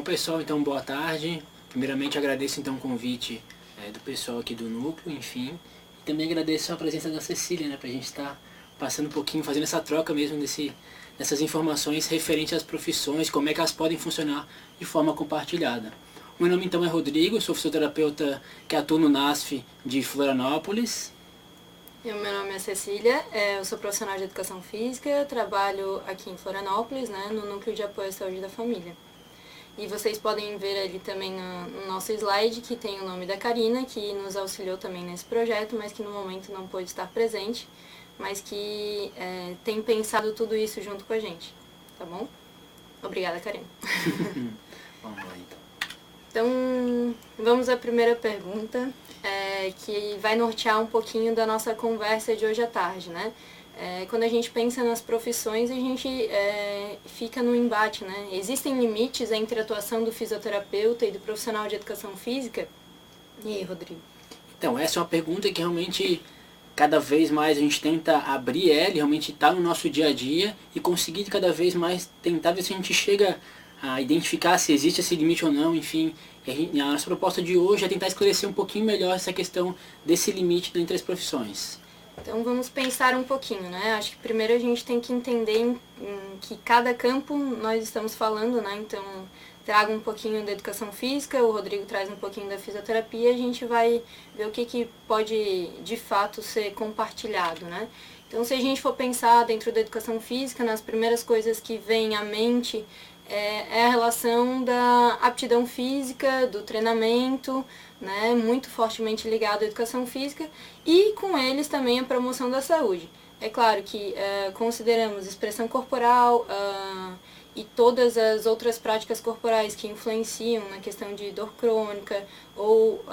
pessoal, então boa tarde. Primeiramente agradeço então o convite do pessoal aqui do núcleo, enfim. E também agradeço a presença da Cecília, né, pra gente estar passando um pouquinho, fazendo essa troca mesmo dessas informações referentes às profissões, como é que elas podem funcionar de forma compartilhada. O meu nome então é Rodrigo, sou fisioterapeuta que atua no NASF de Florianópolis. Meu nome é Cecília, eu sou profissional de educação física, trabalho aqui em Florianópolis, né, no Núcleo de Apoio à Saúde da Família. E vocês podem ver ali também no nosso slide que tem o nome da Karina, que nos auxiliou também nesse projeto, mas que no momento não pôde estar presente, mas que tem pensado tudo isso junto com a gente, tá bom? Obrigada, Karina. Vamos lá então. Então, vamos à primeira pergunta, que vai nortear um pouquinho da nossa conversa de hoje à tarde, né? Quando a gente pensa nas profissões, a gente fica no embate, né? Existem limites entre a atuação do fisioterapeuta e do profissional de educação física? E aí, Rodrigo? Então, essa é uma pergunta que realmente cada vez mais a gente tenta abrir ela, realmente estar no nosso dia a dia e conseguir cada vez mais tentar ver se a gente chega a identificar se existe esse limite ou não, enfim. A nossa proposta de hoje é tentar esclarecer um pouquinho melhor essa questão desse limite entre as profissões. Então vamos pensar um pouquinho, né? Acho que primeiro a gente tem que entender em que cada campo nós estamos falando, né? Então trago um pouquinho da educação física, o Rodrigo traz um pouquinho da fisioterapia, a gente vai ver o que pode de fato ser compartilhado, né? Então se a gente for pensar dentro da educação física, nas primeiras coisas que vêm à mente é a relação da aptidão física, do treinamento, né, muito fortemente ligado à educação física, e com eles também a promoção da saúde. É claro que consideramos expressão corporal e todas as outras práticas corporais que influenciam na questão de dor crônica ou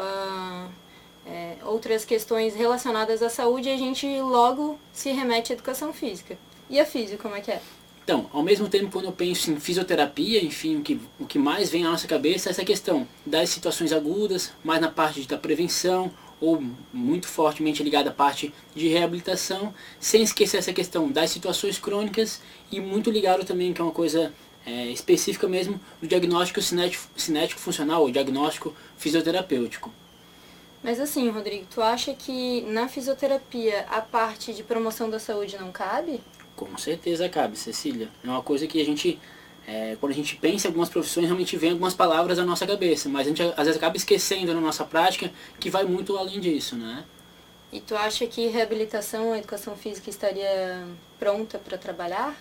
outras questões relacionadas à saúde, a gente logo se remete à educação física. E a física, como é que é? Então, ao mesmo tempo, quando eu penso em fisioterapia, enfim, o que mais vem à nossa cabeça é essa questão das situações agudas, mais na parte da prevenção, ou muito fortemente ligada à parte de reabilitação, sem esquecer essa questão das situações crônicas e muito ligado também, que é uma coisa específica mesmo, do diagnóstico cinético funcional, ou diagnóstico fisioterapêutico. Mas assim, Rodrigo, tu acha que na fisioterapia a parte de promoção da saúde não cabe? Com certeza cabe, Cecília. É uma coisa que a gente, quando a gente pensa em algumas profissões, realmente vem algumas palavras à nossa cabeça, mas a gente às vezes acaba esquecendo na nossa prática que vai muito além disso, né? E tu acha que reabilitação, a educação física estaria pronta para trabalhar?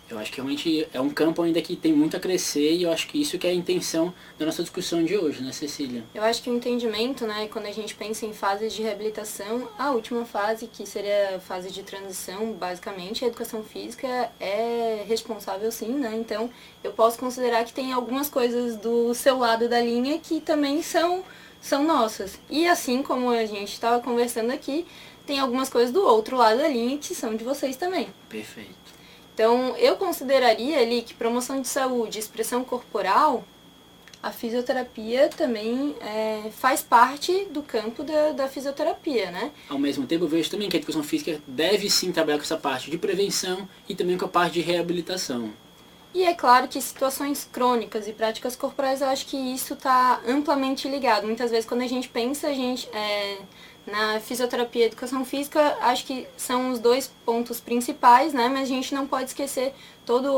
Eu acho que realmente é um campo ainda que tem muito a crescer e eu acho que isso que é a intenção da nossa discussão de hoje, né, Cecília? Eu acho que o entendimento, né, quando a gente pensa em fases de reabilitação, a última fase, que seria a fase de transição, basicamente, a educação física é responsável sim, né? Então, eu posso considerar que tem algumas coisas do seu lado da linha que também são nossas. E assim como a gente estava conversando aqui, tem algumas coisas do outro lado da linha que são de vocês também. Perfeito. Então, eu consideraria ali que promoção de saúde, expressão corporal, a fisioterapia também faz parte do campo da fisioterapia, né? Ao mesmo tempo, eu vejo também que a educação física deve sim trabalhar com essa parte de prevenção e também com a parte de reabilitação. E é claro que situações crônicas e práticas corporais, eu acho que isso está amplamente ligado. Muitas vezes, quando a gente pensa, na fisioterapia e educação física, acho que são os dois pontos principais, né? Mas a gente não pode esquecer todos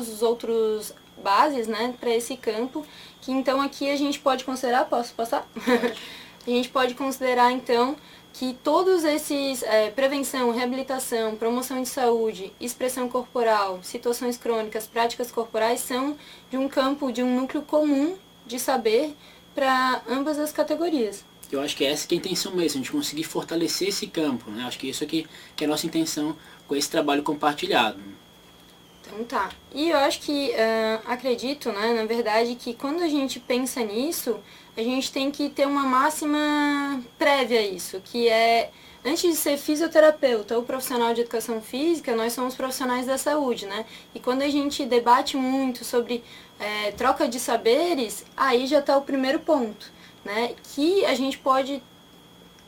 os outros bases, né, para esse campo, que então aqui a gente pode considerar, posso passar? A gente pode considerar então que todos esses, prevenção, reabilitação, promoção de saúde, expressão corporal, situações crônicas, práticas corporais são de um campo, de um núcleo comum de saber para ambas as categorias. Eu acho que essa que é a intenção mesmo, a gente conseguir fortalecer esse campo, né? Acho que isso aqui que é a nossa intenção com esse trabalho compartilhado. Então tá. E eu acho que, acredito, né, na verdade, que quando a gente pensa nisso, a gente tem que ter uma máxima prévia a isso, que é, antes de ser fisioterapeuta ou profissional de educação física, nós somos profissionais da saúde, né? E quando a gente debate muito sobre troca de saberes, aí já está o primeiro ponto, né? Que a gente pode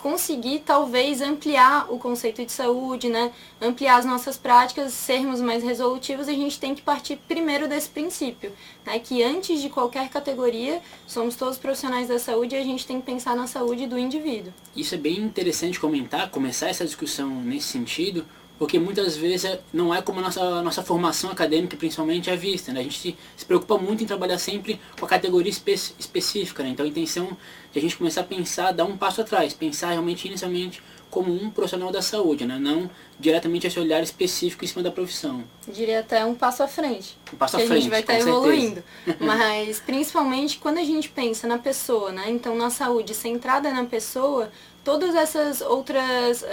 conseguir talvez ampliar o conceito de saúde, né? Ampliar as nossas práticas, sermos mais resolutivos, a gente tem que partir primeiro desse princípio, né? Que antes de qualquer categoria, somos todos profissionais da saúde e a gente tem que pensar na saúde do indivíduo. Isso é bem interessante começar essa discussão nesse sentido, porque muitas vezes não é como a nossa formação acadêmica principalmente é vista, né? A gente se preocupa muito em trabalhar sempre com a categoria específica, né? Então a intenção de a gente começar a pensar, dar um passo atrás, pensar realmente inicialmente como um profissional da saúde, né? Não diretamente esse olhar específico em cima da profissão. Eu diria até um passo à frente. Um passo à frente, a gente vai estar evoluindo. Certeza. Mas principalmente quando a gente pensa na pessoa, né? Então na saúde centrada na pessoa, todas essas outras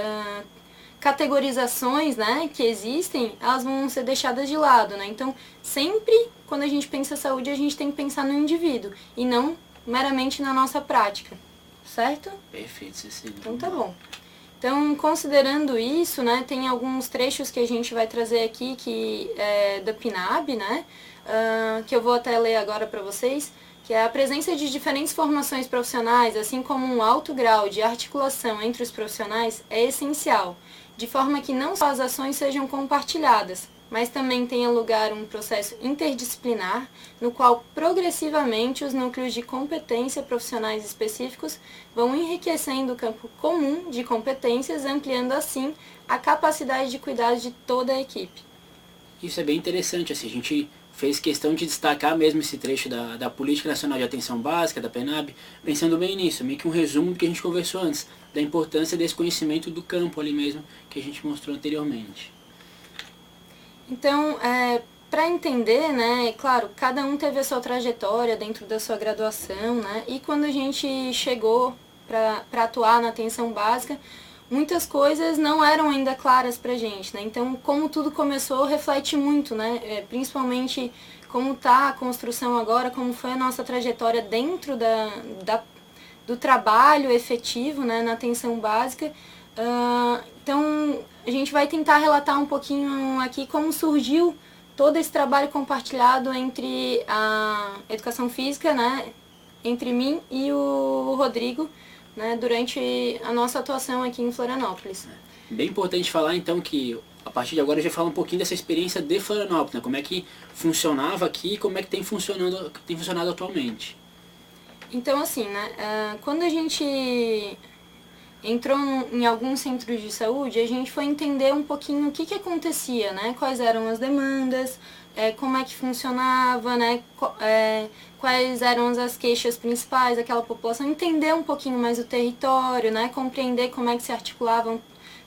categorizações, né, que existem, elas vão ser deixadas de lado, né? Então, sempre quando a gente pensa saúde, a gente tem que pensar no indivíduo e não meramente na nossa prática, certo? Perfeito, Cecília. Então tá bom. Então, considerando isso, né, tem alguns trechos que a gente vai trazer aqui que é da PNAB, né, que eu vou até ler agora para vocês, que é a presença de diferentes formações profissionais, assim como um alto grau de articulação entre os profissionais, é essencial, de forma que não só as ações sejam compartilhadas, mas também tenha lugar um processo interdisciplinar, no qual progressivamente os núcleos de competência profissionais específicos vão enriquecendo o campo comum de competências, ampliando assim a capacidade de cuidado de toda a equipe. Isso é bem interessante, assim, a gente fez questão de destacar mesmo esse trecho da Política Nacional de Atenção Básica, da PNAB, pensando bem nisso, meio que um resumo do que a gente conversou antes, da importância desse conhecimento do campo ali mesmo, que a gente mostrou anteriormente. Então, para entender, né, claro, cada um teve a sua trajetória dentro da sua graduação, né, e quando a gente chegou para atuar na atenção básica, muitas coisas não eram ainda claras para a gente, né, então como tudo começou reflete muito, né, principalmente como está a construção agora, como foi a nossa trajetória dentro do trabalho efetivo, né, na atenção básica. Então, a gente vai tentar relatar um pouquinho aqui como surgiu todo esse trabalho compartilhado entre a educação física, né, entre mim e o Rodrigo, né, durante a nossa atuação aqui em Florianópolis. Bem importante falar então que a partir de agora a gente vai falar um pouquinho dessa experiência de Florianópolis, né, como é que funcionava aqui e como é que tem funcionado atualmente. Então assim, né, quando a gente entrou em alguns centros de saúde, a gente foi entender um pouquinho o que acontecia, né? Quais eram as demandas, como é que funcionava, né? Quais eram as queixas principais daquela população, entender um pouquinho mais o território, né? Compreender como é que se articulavam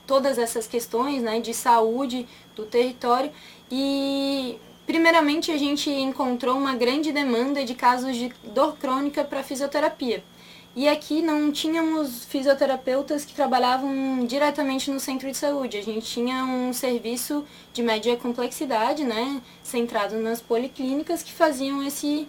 todas essas questões, né, de saúde do território. E primeiramente a gente encontrou uma grande demanda de casos de dor crônica para fisioterapia. E aqui não tínhamos fisioterapeutas que trabalhavam diretamente no centro de saúde. A gente tinha um serviço de média complexidade, né, centrado nas policlínicas, que faziam esse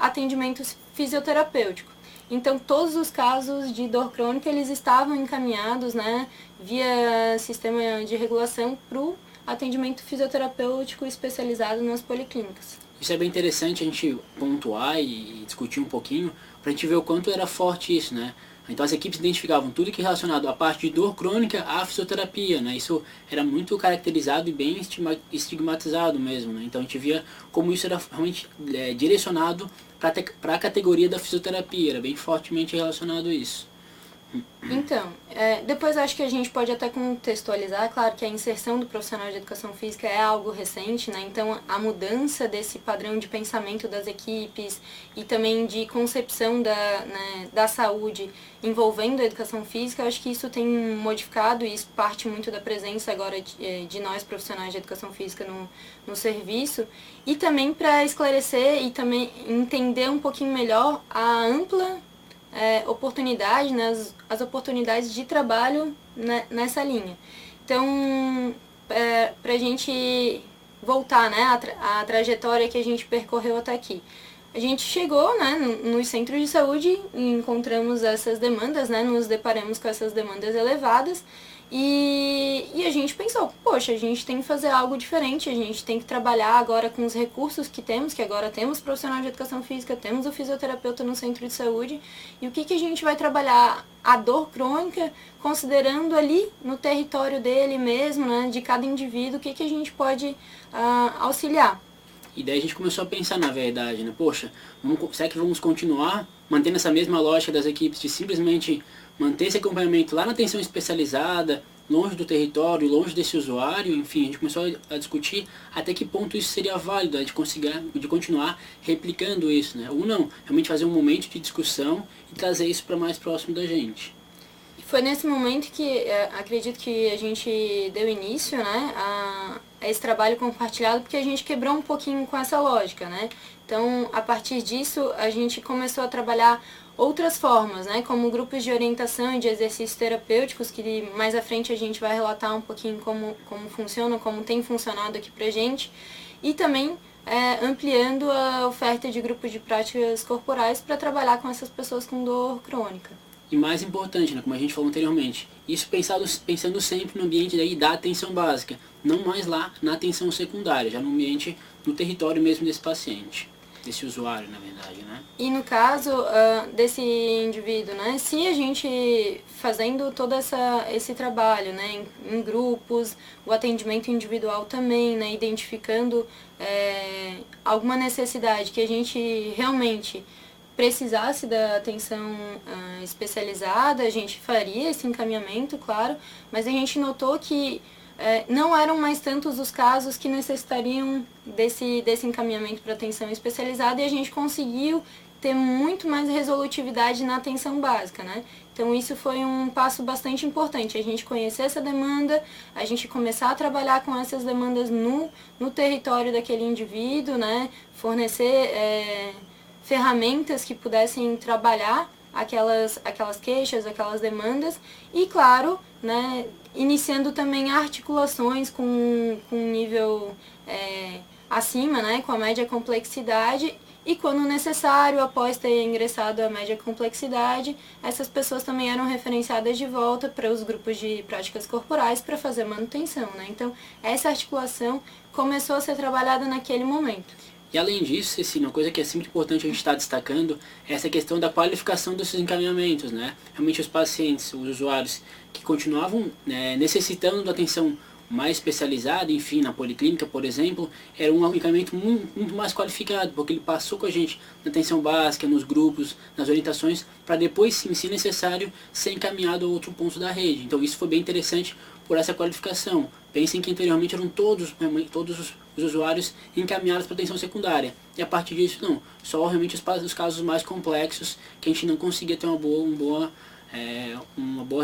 atendimento fisioterapêutico. Então, todos os casos de dor crônica, eles estavam encaminhados, né, via sistema de regulação para o atendimento fisioterapêutico especializado nas policlínicas. Isso é bem interessante a gente pontuar e discutir um pouquinho, para a gente ver o quanto era forte isso, né? Então as equipes identificavam tudo que é relacionado à parte de dor crônica à fisioterapia, né? Isso era muito caracterizado e bem estigmatizado mesmo, né? Então a gente via como isso era realmente direcionado para a categoria da fisioterapia, era bem fortemente relacionado a isso. Então, depois acho que a gente pode até contextualizar, claro que a inserção do profissional de educação física é algo recente, né? Então a mudança desse padrão de pensamento das equipes e também de concepção da saúde envolvendo a educação física, eu acho que isso tem modificado e isso parte muito da presença agora de nós profissionais de educação física no serviço, e também para esclarecer e também entender um pouquinho melhor a ampla oportunidade, né, as oportunidades de trabalho nessa linha. Então, para a gente voltar, né, a trajetória que a gente percorreu até aqui. A gente chegou, né, nos centros de saúde e encontramos essas demandas, né, nos deparamos com essas demandas elevadas E a gente pensou, poxa, a gente tem que fazer algo diferente, a gente tem que trabalhar agora com os recursos que temos, que agora temos profissional de educação física, temos o fisioterapeuta no centro de saúde, e o que a gente vai trabalhar? A dor crônica, considerando ali no território dele mesmo, né, de cada indivíduo, o que a gente pode auxiliar. E daí a gente começou a pensar na verdade, né? Poxa, será que vamos continuar mantendo essa mesma lógica das equipes de simplesmente manter esse acompanhamento lá na atenção especializada, longe do território, longe desse usuário? Enfim, a gente começou a discutir até que ponto isso seria válido, de continuar replicando isso, né? Ou não, realmente fazer um momento de discussão e trazer isso para mais próximo da gente. Foi nesse momento que acredito que a gente deu início, né, a esse trabalho compartilhado, porque a gente quebrou um pouquinho com essa lógica, né? Então, a partir disso, a gente começou a trabalhar outras formas, né, como grupos de orientação e de exercícios terapêuticos, que mais à frente a gente vai relatar um pouquinho como funciona, como tem funcionado aqui pra gente, e também ampliando a oferta de grupos de práticas corporais para trabalhar com essas pessoas com dor crônica. E mais importante, né, como a gente falou anteriormente, isso pensando sempre no ambiente daí da atenção básica, não mais lá na atenção secundária, já no ambiente, no território mesmo desse paciente, desse usuário, na verdade, né? E no caso desse indivíduo, né, se a gente fazendo todo esse trabalho, né, em grupos, o atendimento individual também, né, identificando alguma necessidade que a gente realmente precisasse da atenção especializada, a gente faria esse encaminhamento, claro, mas a gente notou que não eram mais tantos os casos que necessitariam desse encaminhamento para atenção especializada, e a gente conseguiu ter muito mais resolutividade na atenção básica, né? Então isso foi um passo bastante importante, a gente conhecer essa demanda, a gente começar a trabalhar com essas demandas no território daquele indivíduo, né? Fornecer ferramentas que pudessem trabalhar aquelas queixas, aquelas demandas, e claro, né, iniciando também articulações com um nível acima, né, com a média complexidade, e quando necessário, após ter ingressado a média complexidade, essas pessoas também eram referenciadas de volta para os grupos de práticas corporais para fazer manutenção, né? Então, essa articulação começou a ser trabalhada naquele momento. E além disso, Cecília, uma coisa que é sempre importante a gente estar destacando é essa questão da qualificação desses encaminhamentos, né? Realmente os pacientes, os usuários que continuavam necessitando de atenção mais especializada, enfim, na policlínica, por exemplo, era um encaminhamento muito mais qualificado, porque ele passou com a gente na atenção básica, nos grupos, nas orientações, para depois, sim, se necessário, ser encaminhado a outro ponto da rede. Então isso foi bem interessante por essa qualificação. Pensem que anteriormente eram todos os usuários encaminhados para atenção secundária. E a partir disso, não. Só realmente os casos mais complexos que a gente não conseguia ter uma boa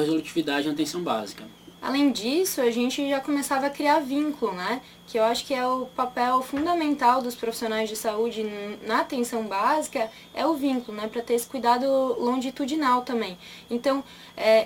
resolutividade na atenção básica. Além disso, a gente já começava a criar vínculo, né? Que eu acho que é o papel fundamental dos profissionais de saúde na atenção básica, é o vínculo, né? Para ter esse cuidado longitudinal também. Então,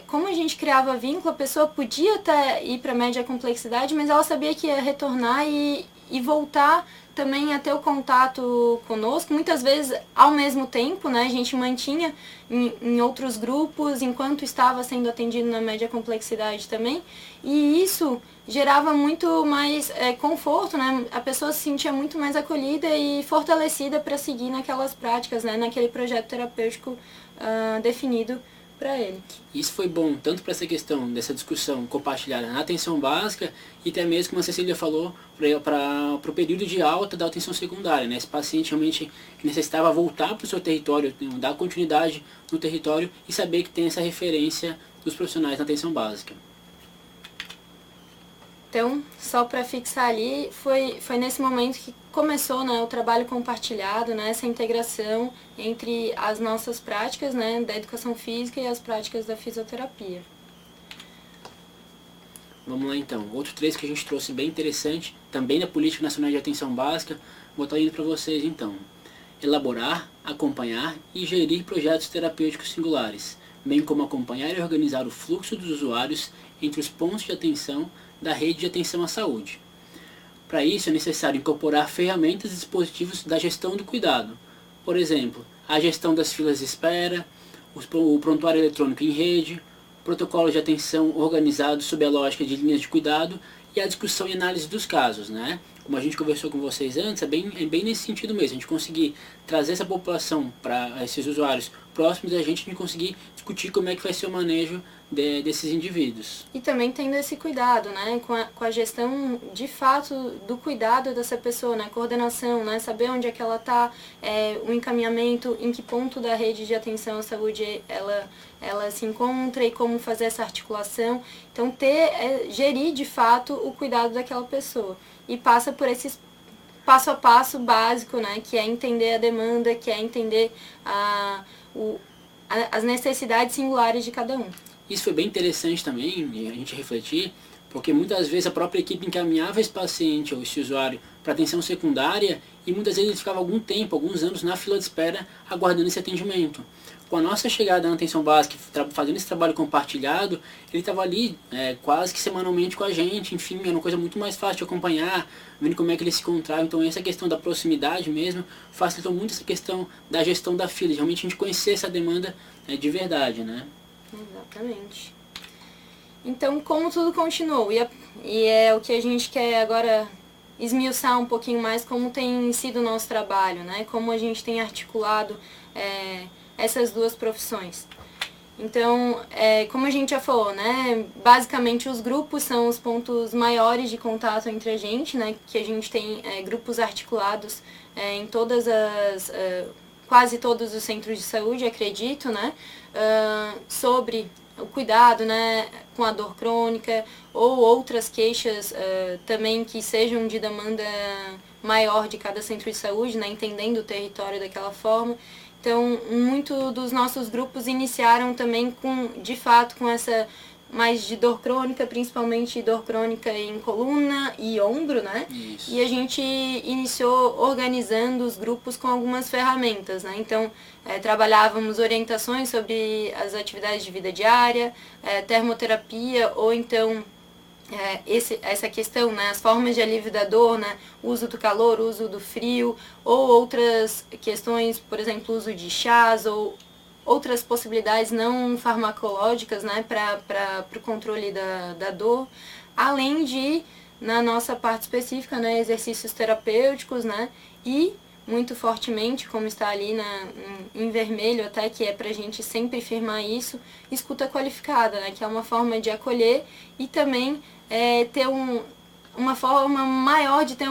como a gente criava vínculo, a pessoa podia até ir para a média complexidade, mas ela sabia que ia retornar e voltar também a ter o contato conosco, muitas vezes ao mesmo tempo, né? A gente mantinha em outros grupos enquanto estava sendo atendido na média complexidade também, e isso gerava muito mais conforto, né? A pessoa se sentia muito mais acolhida e fortalecida para seguir naquelas práticas, né? Naquele projeto terapêutico definido para ele. Isso foi bom tanto para essa questão dessa discussão compartilhada na atenção básica e até mesmo, como a Cecília falou, para o período de alta da atenção secundária, né? Esse paciente realmente necessitava voltar para o seu território, dar continuidade no território e saber que tem essa referência dos profissionais na atenção básica. Então, só para fixar ali, foi nesse momento que começou, né, o trabalho compartilhado, né, essa integração entre as nossas práticas, né, da educação física e as práticas da fisioterapia. Vamos lá então. Outro trecho que a gente trouxe bem interessante, também da Política Nacional de Atenção Básica, vou estar indo para vocês então. Elaborar, acompanhar e gerir projetos terapêuticos singulares, bem como acompanhar e organizar o fluxo dos usuários entre os pontos de atenção da rede de atenção à saúde. Para isso é necessário incorporar ferramentas e dispositivos da gestão do cuidado. Por exemplo, a gestão das filas de espera, o prontuário eletrônico em rede, protocolos de atenção organizados sob a lógica de linhas de cuidado e a discussão e análise dos casos, né? Como a gente conversou com vocês antes, é bem nesse sentido mesmo, a gente conseguir trazer essa população para esses usuários próximos da gente conseguir discutir como é que vai ser o manejo desses indivíduos. E também tendo esse cuidado, né, com a gestão de fato do cuidado dessa pessoa, né, coordenação, né, saber onde é que ela está, o encaminhamento, em que ponto da rede de atenção à saúde ela se encontra e como fazer essa articulação. Então gerir de fato o cuidado daquela pessoa. E passa por esses passo a passo básico, né, que é entender a demanda, que é entender as necessidades singulares de cada um. Isso foi bem interessante também, a gente refletir, porque muitas vezes a própria equipe encaminhava esse paciente ou esse usuário para atenção secundária e muitas vezes ele ficava algum tempo, alguns anos na fila de espera aguardando esse atendimento. Com a nossa chegada na atenção básica, fazendo esse trabalho compartilhado, ele estava ali quase que semanalmente com a gente, enfim, era uma coisa muito mais fácil de acompanhar, vendo como é que ele se encontrava. Então essa questão da proximidade mesmo facilitou muito essa questão da gestão da fila, de realmente a gente conhecer essa demanda de verdade, né? Exatamente. Então, como tudo continuou, e é o que a gente quer agora esmiuçar um pouquinho mais, como tem sido o nosso trabalho, né? Como a gente tem articulado essas duas profissões. Então, como a gente já falou, né? Basicamente os grupos são os pontos maiores de contato entre a gente, né? Que a gente tem grupos articulados em quase todos os centros de saúde, acredito, né? Sobre o cuidado, né, com a dor crônica ou outras queixas também que sejam de demanda maior de cada centro de saúde, né, entendendo o território daquela forma. Então, muito dos nossos grupos iniciaram também de fato com essa mais de dor crônica, principalmente dor crônica em coluna e ombro, né? Isso. E a gente iniciou organizando os grupos com algumas ferramentas, né? Então, trabalhávamos orientações sobre as atividades de vida diária, termoterapia, ou então essa questão, né? As formas de alívio da dor, né? Uso do calor, uso do frio, ou outras questões, por exemplo, uso de chás, ou outras possibilidades não farmacológicas, né, para o controle da dor, além de, na nossa parte específica, né, exercícios terapêuticos, né, e muito fortemente, como está ali em vermelho até, que é para a gente sempre firmar isso, escuta qualificada, né, que é uma forma de acolher e também ter uma forma maior de ter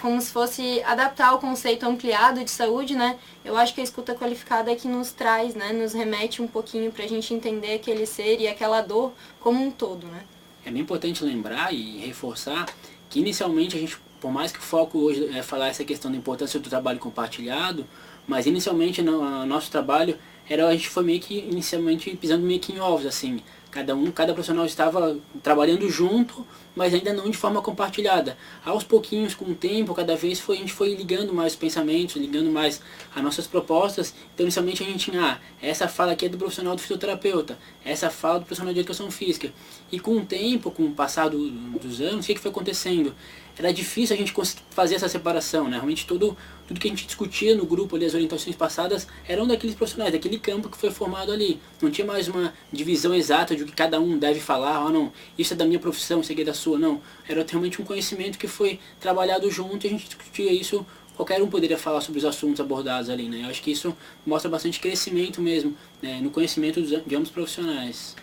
como se fosse adaptar o conceito ampliado de saúde, né? Eu acho que a escuta qualificada é que nos traz, né? Nos remete um pouquinho para a gente entender aquele ser e aquela dor como um todo, né? É bem importante lembrar e reforçar que inicialmente a gente, por mais que o foco hoje é falar essa questão da importância do trabalho compartilhado, mas inicialmente nosso trabalho a gente foi meio que inicialmente pisando meio que em ovos, assim. Cada profissional estava trabalhando junto, mas ainda não de forma compartilhada. Aos pouquinhos, com o tempo, cada vez a gente foi ligando mais os pensamentos, ligando mais as nossas propostas. Então, inicialmente a gente tinha, essa fala aqui é do profissional do fisioterapeuta, essa fala do profissional de educação física. E com o tempo, com o passar dos anos, o que foi acontecendo? Era difícil a gente conseguir fazer essa separação, né? Realmente tudo que a gente discutia no grupo ali, as orientações passadas, eram daqueles profissionais, daquele campo que foi formado ali. Não tinha mais uma divisão exata de o que cada um deve falar, não, isso é da minha profissão, isso aqui é da sua, não. Era realmente um conhecimento que foi trabalhado junto e a gente discutia isso, qualquer um poderia falar sobre os assuntos abordados ali, né? Eu acho que isso mostra bastante crescimento mesmo, né, no conhecimento de ambos profissionais.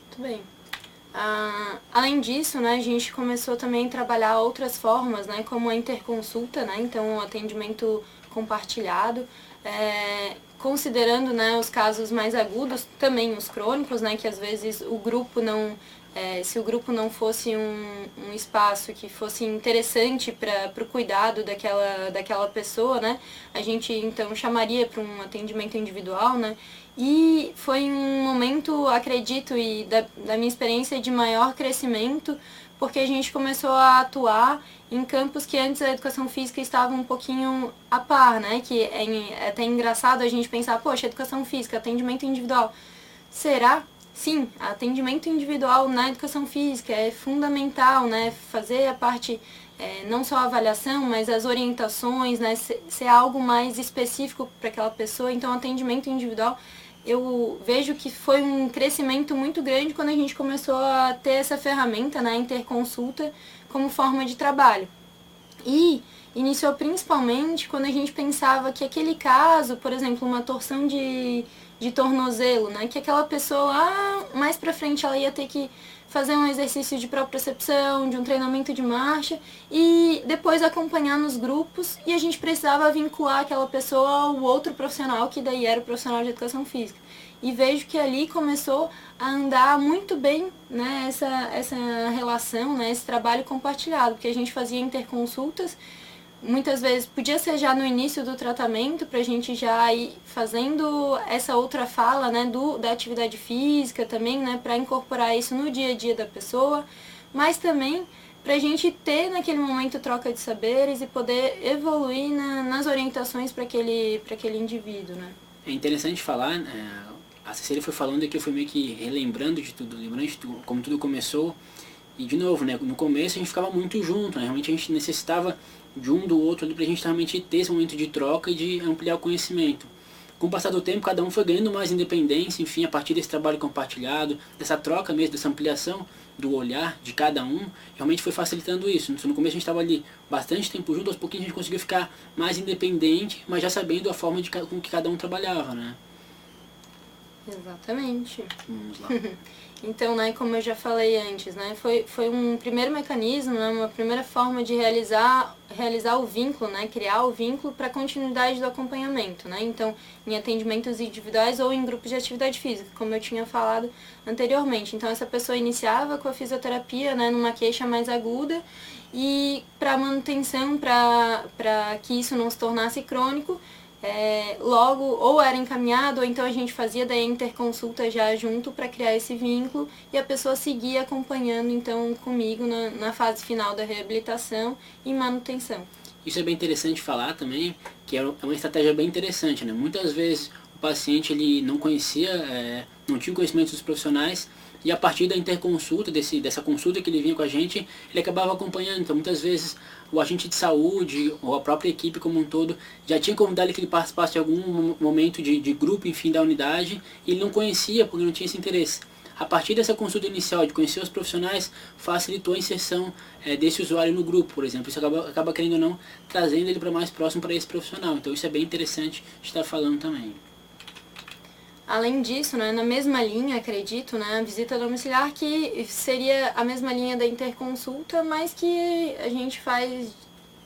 Muito bem. Além disso, né, a gente começou também a trabalhar outras formas, né, como a interconsulta, né, então o atendimento compartilhado, considerando, né, os casos mais agudos, também os crônicos, né, que às vezes o grupo não, se o grupo não fosse um espaço que fosse interessante para o cuidado daquela pessoa, né, a gente então chamaria para um atendimento individual, né. E foi um momento, acredito, e da minha experiência, de maior crescimento, porque a gente começou a atuar em campos que antes a educação física estava um pouquinho a par, né? Que é até engraçado a gente pensar, poxa, educação física, atendimento individual. Será? Sim, atendimento individual na educação física é fundamental, né? Fazer a parte, não só a avaliação, mas as orientações, né? Ser algo mais específico para aquela pessoa. Então, atendimento individual eu vejo que foi um crescimento muito grande quando a gente começou a ter essa ferramenta, né, interconsulta, como forma de trabalho. E iniciou principalmente quando a gente pensava que aquele caso, por exemplo, uma torção de tornozelo, né, que aquela pessoa lá mais pra frente ela ia ter que fazer um exercício de propriocepção, de um treinamento de marcha e depois acompanhar nos grupos, e a gente precisava vincular aquela pessoa ao outro profissional, que daí era o profissional de educação física. E vejo que ali começou a andar muito bem, né, essa relação, né, esse trabalho compartilhado, porque a gente fazia interconsultas. Muitas vezes podia ser já no início do tratamento, para a gente já ir fazendo essa outra fala, né, da atividade física também, né, para incorporar isso no dia a dia da pessoa, mas também para a gente ter naquele momento troca de saberes e poder evoluir nas orientações para aquele indivíduo, né. É interessante falar, a Cecília foi falando aqui, eu fui meio que relembrando de tudo, lembrando de tudo, como tudo começou. E de novo, né, no começo a gente ficava muito junto, né, realmente a gente necessitava de um do outro ali pra gente realmente ter esse momento de troca e de ampliar o conhecimento. Com o passar do tempo, cada um foi ganhando mais independência, enfim, a partir desse trabalho compartilhado, dessa troca mesmo, dessa ampliação do olhar de cada um, realmente foi facilitando isso. No começo a gente estava ali bastante tempo junto, aos pouquinhos a gente conseguiu ficar mais independente, mas já sabendo a forma com que cada um trabalhava, né. Exatamente. Vamos lá. Então, né, como eu já falei antes, né, foi um primeiro mecanismo, né, uma primeira forma de realizar o vínculo, né, criar o vínculo para a continuidade do acompanhamento, né, então em atendimentos individuais ou em grupos de atividade física, como eu tinha falado anteriormente. Então essa pessoa iniciava com a fisioterapia, né, numa queixa mais aguda, e para manutenção, para que isso não se tornasse crônico, logo ou era encaminhado ou então a gente fazia daí interconsulta já junto para criar esse vínculo e a pessoa seguia acompanhando então comigo na fase final da reabilitação e manutenção. Isso é bem interessante falar também, que é uma estratégia bem interessante, né? Muitas vezes o paciente ele não conhecia, não tinha conhecimento dos profissionais, e a partir da interconsulta, dessa consulta que ele vinha com a gente, ele acabava acompanhando. Então muitas vezes o agente de saúde ou a própria equipe como um todo já tinha convidado ele que ele participasse de algum momento de grupo, enfim, da unidade, e ele não conhecia porque não tinha esse interesse. A partir dessa consulta inicial, de conhecer os profissionais, facilitou a inserção desse usuário no grupo, por exemplo. Isso acaba querendo ou não, trazendo ele para mais próximo para esse profissional. Então isso é bem interessante de estar falando também. Além disso, né, na mesma linha, acredito, né, a visita domiciliar, que seria a mesma linha da interconsulta, mas que a gente faz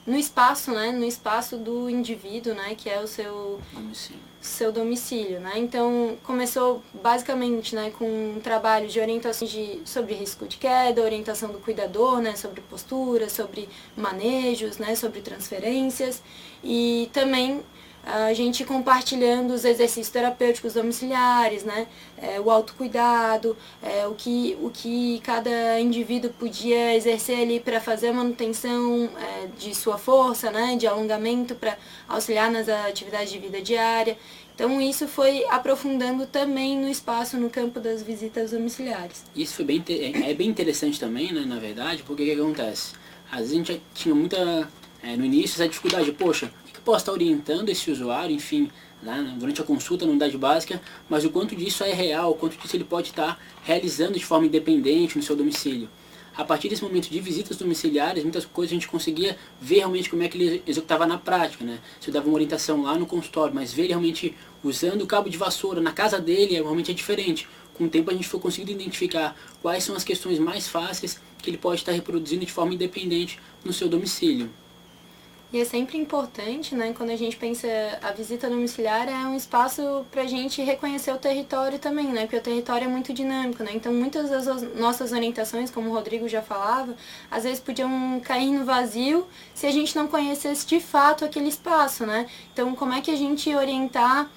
no espaço, né, no espaço do indivíduo, né, que é o seu domicílio, né. Então, começou basicamente, né, com um trabalho de orientação sobre risco de queda, orientação do cuidador, né, sobre postura, sobre manejos, né, sobre transferências, e também a gente compartilhando os exercícios terapêuticos domiciliares, né, o autocuidado, o que cada indivíduo podia exercer ali para fazer a manutenção de sua força, né, de alongamento para auxiliar nas atividades de vida diária. Então isso foi aprofundando também no espaço, no campo das visitas domiciliares. Isso foi bem interessante também, né, na verdade, porque o que acontece? Às vezes a gente já tinha muita, no início, essa dificuldade, poxa, posso estar orientando esse usuário, enfim, lá durante a consulta na unidade básica, mas o quanto disso é real, o quanto disso ele pode estar realizando de forma independente no seu domicílio. A partir desse momento de visitas domiciliares, muitas coisas a gente conseguia ver realmente como é que ele executava na prática, né? Se eu dava uma orientação lá no consultório, mas ver ele realmente usando o cabo de vassoura na casa dele, realmente é diferente. Com o tempo a gente foi conseguindo identificar quais são as questões mais fáceis que ele pode estar reproduzindo de forma independente no seu domicílio. E é sempre importante, né, quando a gente pensa a visita domiciliar, é um espaço para a gente reconhecer o território também, né, porque o território é muito dinâmico, né, então muitas das nossas orientações, como o Rodrigo já falava, às vezes podiam cair no vazio se a gente não conhecesse de fato aquele espaço, né, então como é que a gente orientar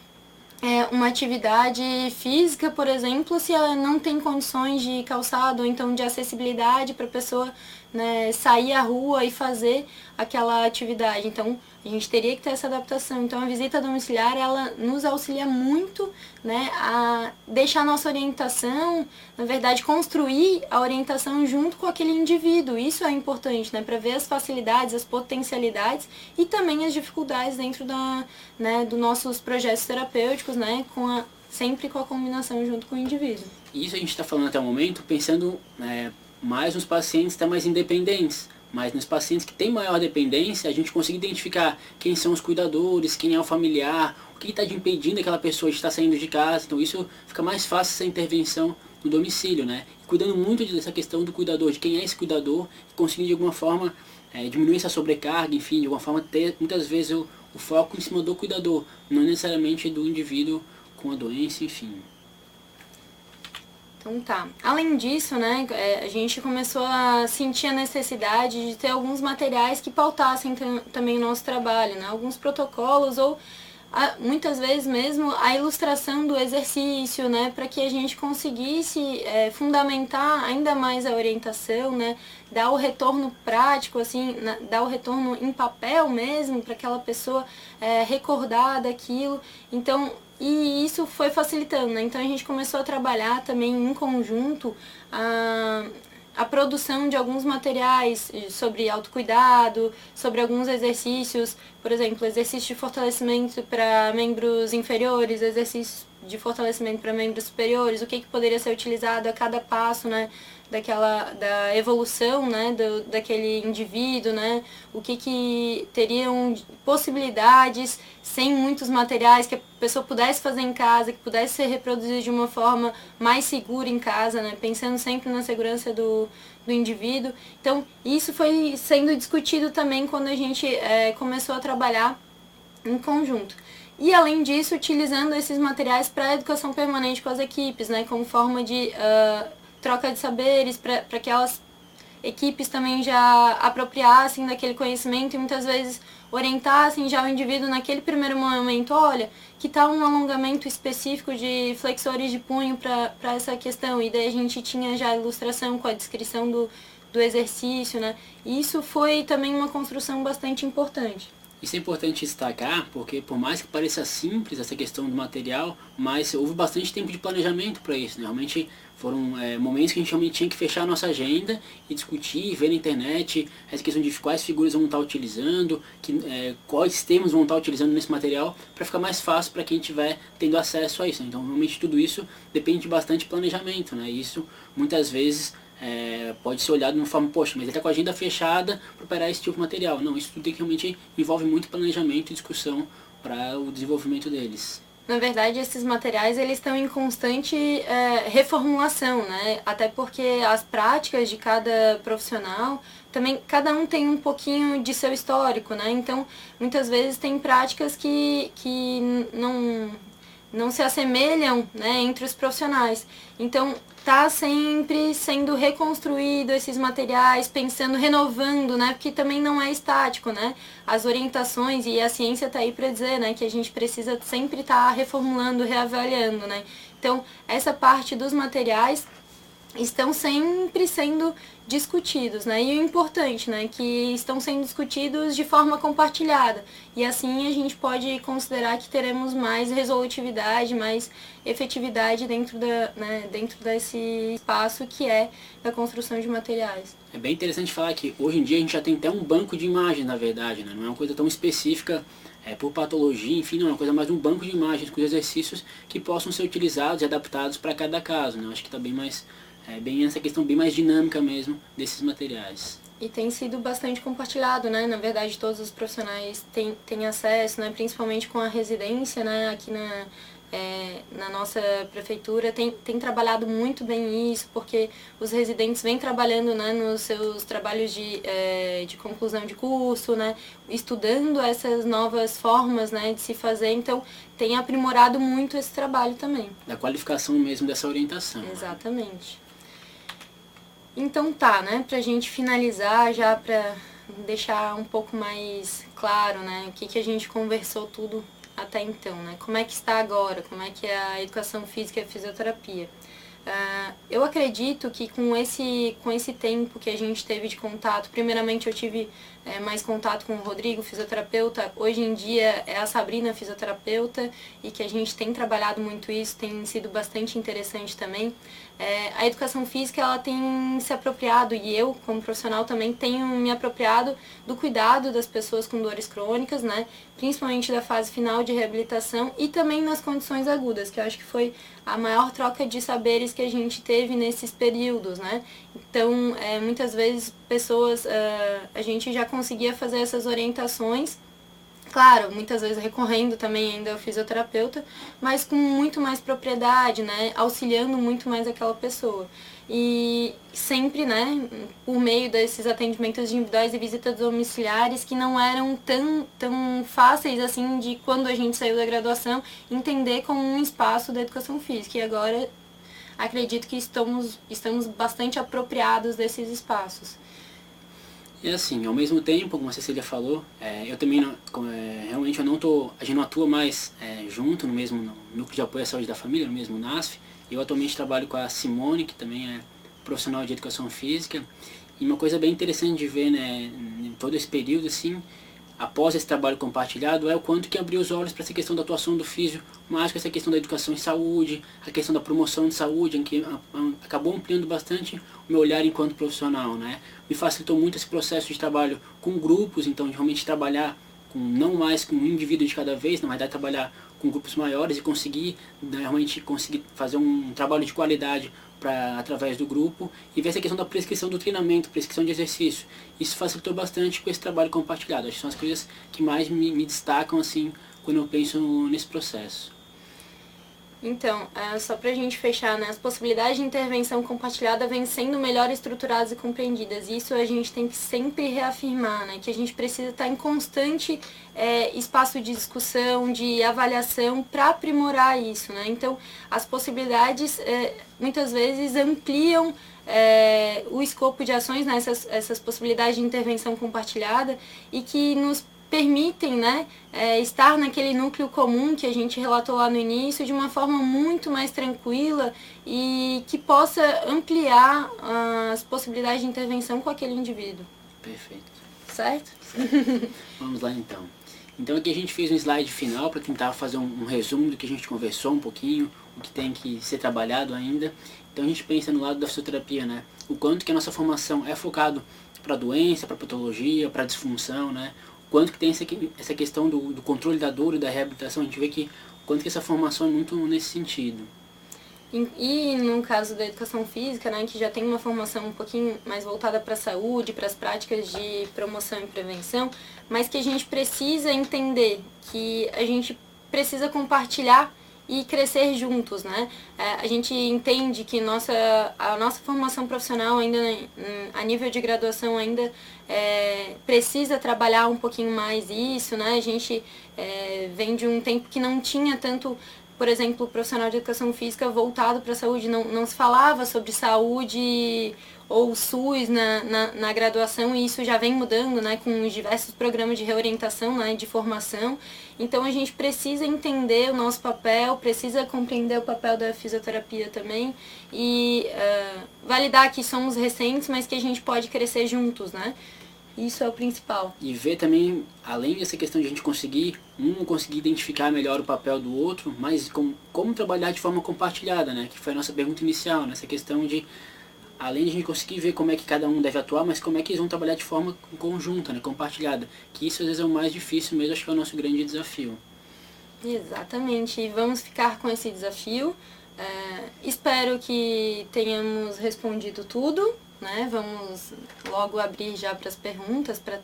uma atividade física, por exemplo, se ela não tem condições de calçado ou então de acessibilidade para a pessoa, né, sair à rua e fazer aquela atividade. Então, a gente teria que ter essa adaptação. Então, a visita domiciliar, ela nos auxilia muito, né, a deixar a nossa orientação, na verdade, construir a orientação junto com aquele indivíduo. Isso é importante, né, para ver as facilidades, as potencialidades e também as dificuldades dentro dos nossos projetos terapêuticos, né, sempre com a combinação junto com o indivíduo. Isso a gente está falando até o momento pensando mais nos pacientes que estão mais independentes, mas nos pacientes que têm maior dependência, a gente consegue identificar quem são os cuidadores, quem é o familiar, o que está impedindo aquela pessoa de estar saindo de casa. Então isso fica mais fácil essa intervenção no domicílio, né? Cuidando muito dessa questão do cuidador, de quem é esse cuidador, e conseguindo de alguma forma diminuir essa sobrecarga, enfim, de alguma forma ter muitas vezes o foco em cima do cuidador, não necessariamente do indivíduo com a doença, enfim. Então tá. Além disso, né, a gente começou a sentir a necessidade de ter alguns materiais que pautassem também o nosso trabalho, né? Alguns protocolos ou muitas vezes mesmo a ilustração do exercício, né, para que a gente conseguisse fundamentar ainda mais a orientação, né, dar o retorno prático, assim, dar o retorno em papel mesmo, para aquela pessoa recordar daquilo. Então, e isso foi facilitando, né? Então a gente começou a trabalhar também em conjunto a produção de alguns materiais sobre autocuidado, sobre alguns exercícios, por exemplo, exercício de fortalecimento para membros inferiores, exercícios de fortalecimento para membros superiores, o que poderia ser utilizado a cada passo, né, da evolução, né, daquele indivíduo, né, o que teriam possibilidades sem muitos materiais que a pessoa pudesse fazer em casa, que pudesse ser reproduzido de uma forma mais segura em casa, né, pensando sempre na segurança do indivíduo. Então, isso foi sendo discutido também quando a gente começou a trabalhar em conjunto. E, além disso, utilizando esses materiais para a educação permanente com as equipes, né, como forma de troca de saberes, para que aquelas equipes também já apropriassem daquele conhecimento e muitas vezes orientassem já o indivíduo naquele primeiro momento, olha, que tal um alongamento específico de flexores de punho para essa questão, e daí a gente tinha já a ilustração com a descrição do exercício, né? E isso foi também uma construção bastante importante. Isso é importante destacar, porque por mais que pareça simples essa questão do material, mas houve bastante tempo de planejamento para isso, né? Realmente foram momentos que a gente realmente tinha que fechar a nossa agenda e discutir, ver na internet essa questão de quais figuras vão estar utilizando, quais termos vão estar utilizando nesse material, para ficar mais fácil para quem estiver tendo acesso a isso, né? Então realmente tudo isso depende de bastante planejamento, né? E isso muitas vezes pode ser olhado de uma forma, poxa, mas ele está com a agenda fechada para operar esse tipo de material. Não, isso tudo tem que realmente envolve muito planejamento e discussão para o desenvolvimento deles. Na verdade, esses materiais eles estão em constante reformulação, né? Até porque as práticas de cada profissional, também cada um tem um pouquinho de seu histórico, né? Então, muitas vezes tem práticas que não se assemelham, né, entre os profissionais. Então, está sempre sendo reconstruído esses materiais, pensando, renovando, né, porque também não é estático, né, as orientações, e a ciência está aí para dizer, né, que a gente precisa sempre estar reformulando, reavaliando, né. Então, essa parte dos materiais estão sempre sendo discutidos, né? E o importante, né, que estão sendo discutidos de forma compartilhada. E assim a gente pode considerar que teremos mais resolutividade, mais efetividade dentro desse espaço que é da construção de materiais. É bem interessante falar que hoje em dia a gente já tem até um banco de imagens, na verdade, né? Não é uma coisa tão específica por patologia, enfim, não é uma coisa mais de um banco de imagens com exercícios que possam ser utilizados e adaptados para cada caso, né? Eu acho que está bem mais bem essa questão bem mais dinâmica mesmo desses materiais. E tem sido bastante compartilhado, né? Na verdade, todos os profissionais têm acesso, né? Principalmente com a residência, né? Aqui na nossa prefeitura tem trabalhado muito bem isso, porque os residentes vêm trabalhando, né, nos seus trabalhos de conclusão de curso, né? Estudando essas novas formas, né, de se fazer. Então, tem aprimorado muito esse trabalho também. Da qualificação mesmo dessa orientação. Exatamente. Então tá, né, pra gente finalizar, já pra deixar um pouco mais claro, né, o que a gente conversou tudo até então, né, como é que está agora, como é que é a educação física e a fisioterapia. Eu acredito que com esse tempo que a gente teve de contato, primeiramente eu tive mais contato com o Rodrigo, fisioterapeuta. Hoje em dia é a Sabrina, fisioterapeuta, e que a gente tem trabalhado muito isso, tem sido bastante interessante também. A educação física, ela tem se apropriado, e eu, como profissional, também tenho me apropriado do cuidado das pessoas com dores crônicas, né? Principalmente da fase final de reabilitação e também nas condições agudas, que eu acho que foi a maior troca de saberes que a gente teve nesses períodos, né? Então, muitas vezes, pessoas, a gente já conseguia fazer essas orientações, claro, muitas vezes recorrendo também ainda ao fisioterapeuta, mas com muito mais propriedade, né? Auxiliando muito mais aquela pessoa. E sempre, né, por meio desses atendimentos individuais e visitas domiciliares que não eram tão fáceis assim de, quando a gente saiu da graduação, entender como um espaço da educação física. E agora acredito que estamos bastante apropriados desses espaços. E assim, ao mesmo tempo, como a Cecília falou, eu também não, realmente a gente não atua mais junto no mesmo núcleo de apoio à saúde da família, no mesmo NASF. Eu atualmente trabalho com a Simone, que também é profissional de educação física. E uma coisa bem interessante de ver, né, em todo esse período, assim, após esse trabalho compartilhado, é o quanto que abriu os olhos para essa questão da atuação do físio, mais com essa questão da educação em saúde, a questão da promoção de saúde, em que acabou ampliando bastante o meu olhar enquanto profissional, né? Me facilitou muito esse processo de trabalho com grupos, então de realmente trabalhar não mais com um indivíduo de cada vez, na verdade trabalhar com grupos maiores e conseguir realmente fazer um trabalho de qualidade através do grupo, e ver essa questão da prescrição do treinamento, prescrição de exercício. Isso facilitou bastante com esse trabalho compartilhado. Acho que são as coisas que mais me destacam assim quando eu penso nesse processo. Então, só para a gente fechar, né, as possibilidades de intervenção compartilhada vêm sendo melhor estruturadas e compreendidas. Isso a gente tem que sempre reafirmar, né, que a gente precisa estar em constante espaço de discussão, de avaliação para aprimorar isso, né? Então, as possibilidades muitas vezes ampliam o escopo de ações, né, essas possibilidades de intervenção compartilhada, e que nos permitem, né, estar naquele núcleo comum que a gente relatou lá no início de uma forma muito mais tranquila e que possa ampliar as possibilidades de intervenção com aquele indivíduo. Perfeito. Certo? Vamos lá então. Então aqui a gente fez um slide final para tentar fazer um resumo do que a gente conversou um pouquinho, o que tem que ser trabalhado ainda. Então a gente pensa no lado da fisioterapia, né, o quanto que a nossa formação é focado para doença, para patologia, para disfunção, né, quanto que tem essa questão do controle da dor e da reabilitação. A gente vê que quanto que essa formação é muito nesse sentido. E no caso da educação física, né, que já tem uma formação um pouquinho mais voltada para a saúde, para as práticas de promoção e prevenção, mas que a gente precisa entender que a gente precisa compartilhar e crescer juntos, né? A gente entende que a nossa formação profissional ainda, a nível de graduação ainda, precisa trabalhar um pouquinho mais isso, né? A gente vem de um tempo que não tinha tanto, por exemplo, o profissional de educação física voltado para a saúde, não se falava sobre saúde ou SUS na graduação, e isso já vem mudando, né, com os diversos programas de reorientação, né, de formação. Então a gente precisa entender o nosso papel, precisa compreender o papel da fisioterapia também e validar que somos recentes, mas que a gente pode crescer juntos, né? Isso é o principal. E ver também, além dessa questão de a gente conseguir identificar melhor o papel do outro, mas como trabalhar de forma compartilhada, né? Que foi a nossa pergunta inicial, nessa questão de, além de a gente conseguir ver como é que cada um deve atuar, mas como é que eles vão trabalhar de forma conjunta, né? Compartilhada. Que isso às vezes é o mais difícil mesmo, acho que é o nosso grande desafio. Exatamente, e vamos ficar com esse desafio. Espero que tenhamos respondido tudo, né? Vamos logo abrir já para as perguntas, para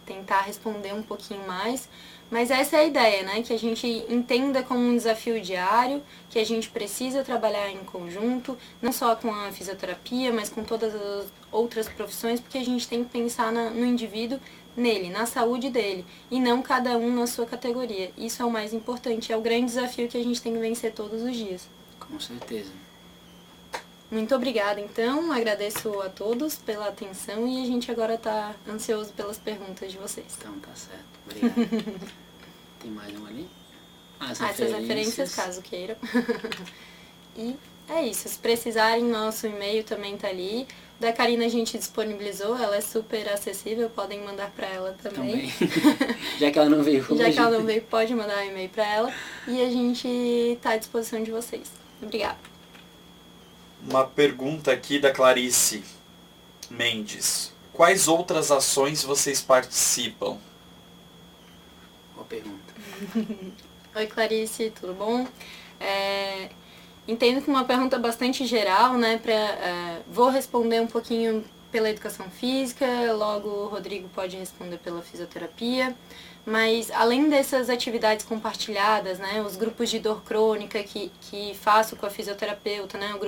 tentar responder um pouquinho mais. Mas essa é a ideia, né? Que a gente entenda como um desafio diário, que a gente precisa trabalhar em conjunto, não só com a fisioterapia, mas com todas as outras profissões, porque a gente tem que pensar no indivíduo, nele, na saúde dele, e não cada um na sua categoria. Isso é o mais importante, é o grande desafio que a gente tem que vencer todos os dias. Com certeza. Muito obrigada, então. Agradeço a todos pela atenção e a gente agora está ansioso pelas perguntas de vocês. Então, tá certo. Obrigado. Tem mais um ali? Essas referências, caso queiram. E é isso. Se precisarem, nosso e-mail também está ali. Da Karina a gente disponibilizou, ela é super acessível, podem mandar para ela também. Já que ela não veio hoje. Já que ela não veio, pode mandar um e-mail para ela. E a gente está à disposição de vocês. Obrigada. Uma pergunta aqui da Clarice Mendes. Quais outras ações vocês participam? Boa pergunta. Oi, Clarice, tudo bom? Entendo que uma pergunta bastante geral, né? Vou responder um pouquinho pela educação física, logo o Rodrigo pode responder pela fisioterapia. Mas além dessas atividades compartilhadas, né, os grupos de dor crônica que faço com a fisioterapeuta, né,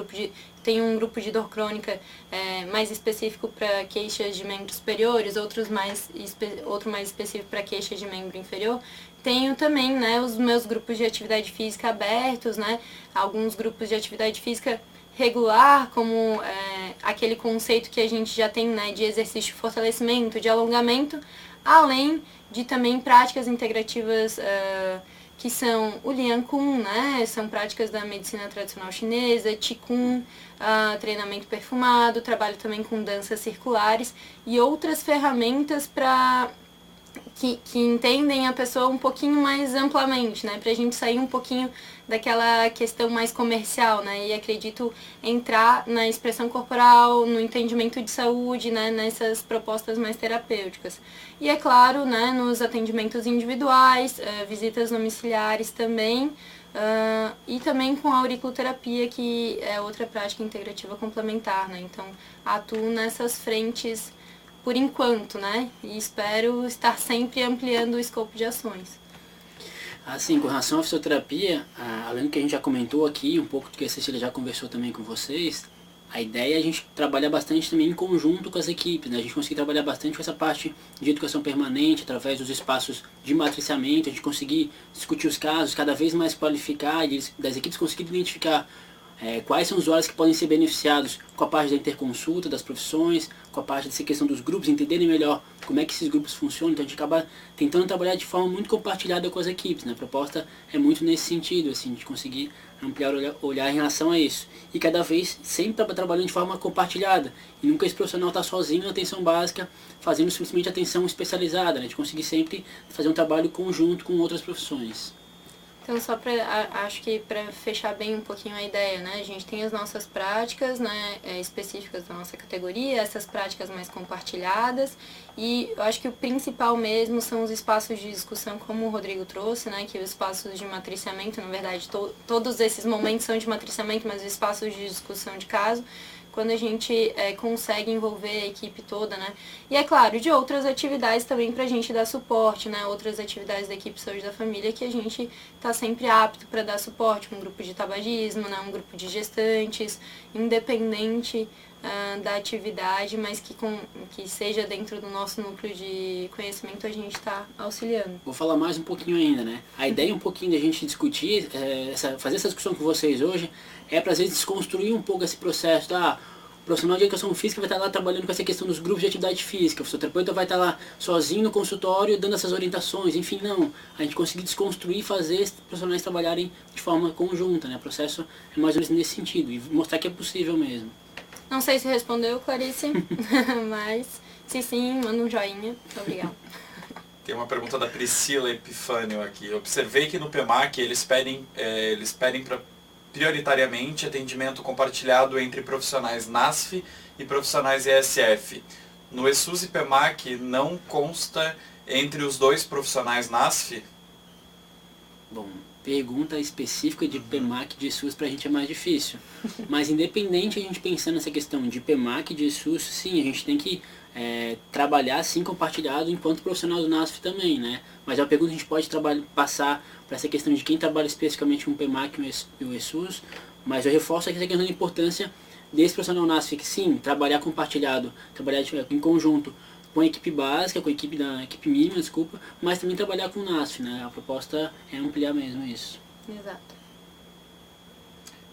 tem um grupo de dor crônica mais específico para queixas de membros superiores, outro mais específico para queixas de membro inferior. Tenho também, né, os meus grupos de atividade física abertos, né, alguns grupos de atividade física regular, como aquele conceito que a gente já tem, né, de exercício de fortalecimento, de alongamento, além de também práticas integrativas que são o Lian Kun, né, são práticas da medicina tradicional chinesa, Qigong, treinamento perfumado, trabalho também com danças circulares e outras ferramentas que entendem a pessoa um pouquinho mais amplamente, né, pra gente sair um pouquinho daquela questão mais comercial, né, e acredito entrar na expressão corporal, no entendimento de saúde, né, nessas propostas mais terapêuticas. E é claro, né, nos atendimentos individuais, visitas domiciliares também, e também com a auriculoterapia, que é outra prática integrativa complementar, né, então atuo nessas frentes por enquanto, né? E espero estar sempre ampliando o escopo de ações. Assim, com relação à fisioterapia, além do que a gente já comentou aqui, um pouco do que a Cecília já conversou também com vocês, a ideia é a gente trabalhar bastante também em conjunto com as equipes, né? A gente conseguir trabalhar bastante com essa parte de educação permanente, através dos espaços de matriciamento, a gente conseguir discutir os casos, cada vez mais qualificar, e das equipes conseguirem identificar quais são os usuários que podem ser beneficiados com a parte da interconsulta, das profissões, com a parte dessa questão dos grupos, entenderem melhor como é que esses grupos funcionam. Então a gente acaba tentando trabalhar de forma muito compartilhada com as equipes, né? A proposta é muito nesse sentido, assim, de conseguir ampliar o olhar em relação a isso. E cada vez sempre trabalhando de forma compartilhada. E nunca esse profissional está sozinho na atenção básica, fazendo simplesmente atenção especializada, né? De conseguir sempre fazer um trabalho conjunto com outras profissões. Então, acho que para fechar bem um pouquinho a ideia, né, a gente tem as nossas práticas, né, específicas da nossa categoria, essas práticas mais compartilhadas, e eu acho que o principal mesmo são os espaços de discussão, como o Rodrigo trouxe, né, que os espaços de matriciamento, na verdade, todos esses momentos são de matriciamento, mas os espaços de discussão de caso, quando a gente consegue envolver a equipe toda, né? E é claro, de outras atividades também pra gente dar suporte, né? Outras atividades da equipe Saúde da Família que a gente tá sempre apto para dar suporte, um grupo de tabagismo, né? Um grupo de gestantes, independente da atividade, mas que seja dentro do nosso núcleo de conhecimento, a gente está auxiliando. Vou falar mais um pouquinho ainda, né? A ideia um pouquinho da gente discutir, fazer essa discussão com vocês hoje, é para às vezes desconstruir um pouco esse processo o profissional de educação física vai estar lá trabalhando com essa questão dos grupos de atividade física, o fisioterapeuta vai estar lá sozinho no consultório dando essas orientações, enfim, não. A gente conseguir desconstruir e fazer esses profissionais trabalharem de forma conjunta, né? O processo é mais ou menos nesse sentido, e mostrar que é possível mesmo. Não sei se respondeu, Clarice, mas se sim, manda um joinha. Obrigada. Tem uma pergunta da Priscila Epifânio aqui. Observei que no PEMAC eles pedem para prioritariamente atendimento compartilhado entre profissionais NASF e profissionais ESF. No ESUS e PEMAC não consta entre os dois profissionais NASF? Bom, pergunta específica de PEMAC e de SUS pra gente é mais difícil. Mas independente a gente pensando nessa questão de PEMAC e de SUS, sim, a gente tem que trabalhar assim compartilhado enquanto profissional do NASF também, né? Mas a pergunta a gente pode passar para essa questão de quem trabalha especificamente com o PEMAC e o ESUS, mas eu reforço aqui essa questão da importância desse profissional NASF, que sim, trabalhar compartilhado, trabalhar em conjunto com a equipe básica, com a equipe mínima, desculpa, mas também trabalhar com o NASF, né? A proposta é ampliar mesmo isso. Exato.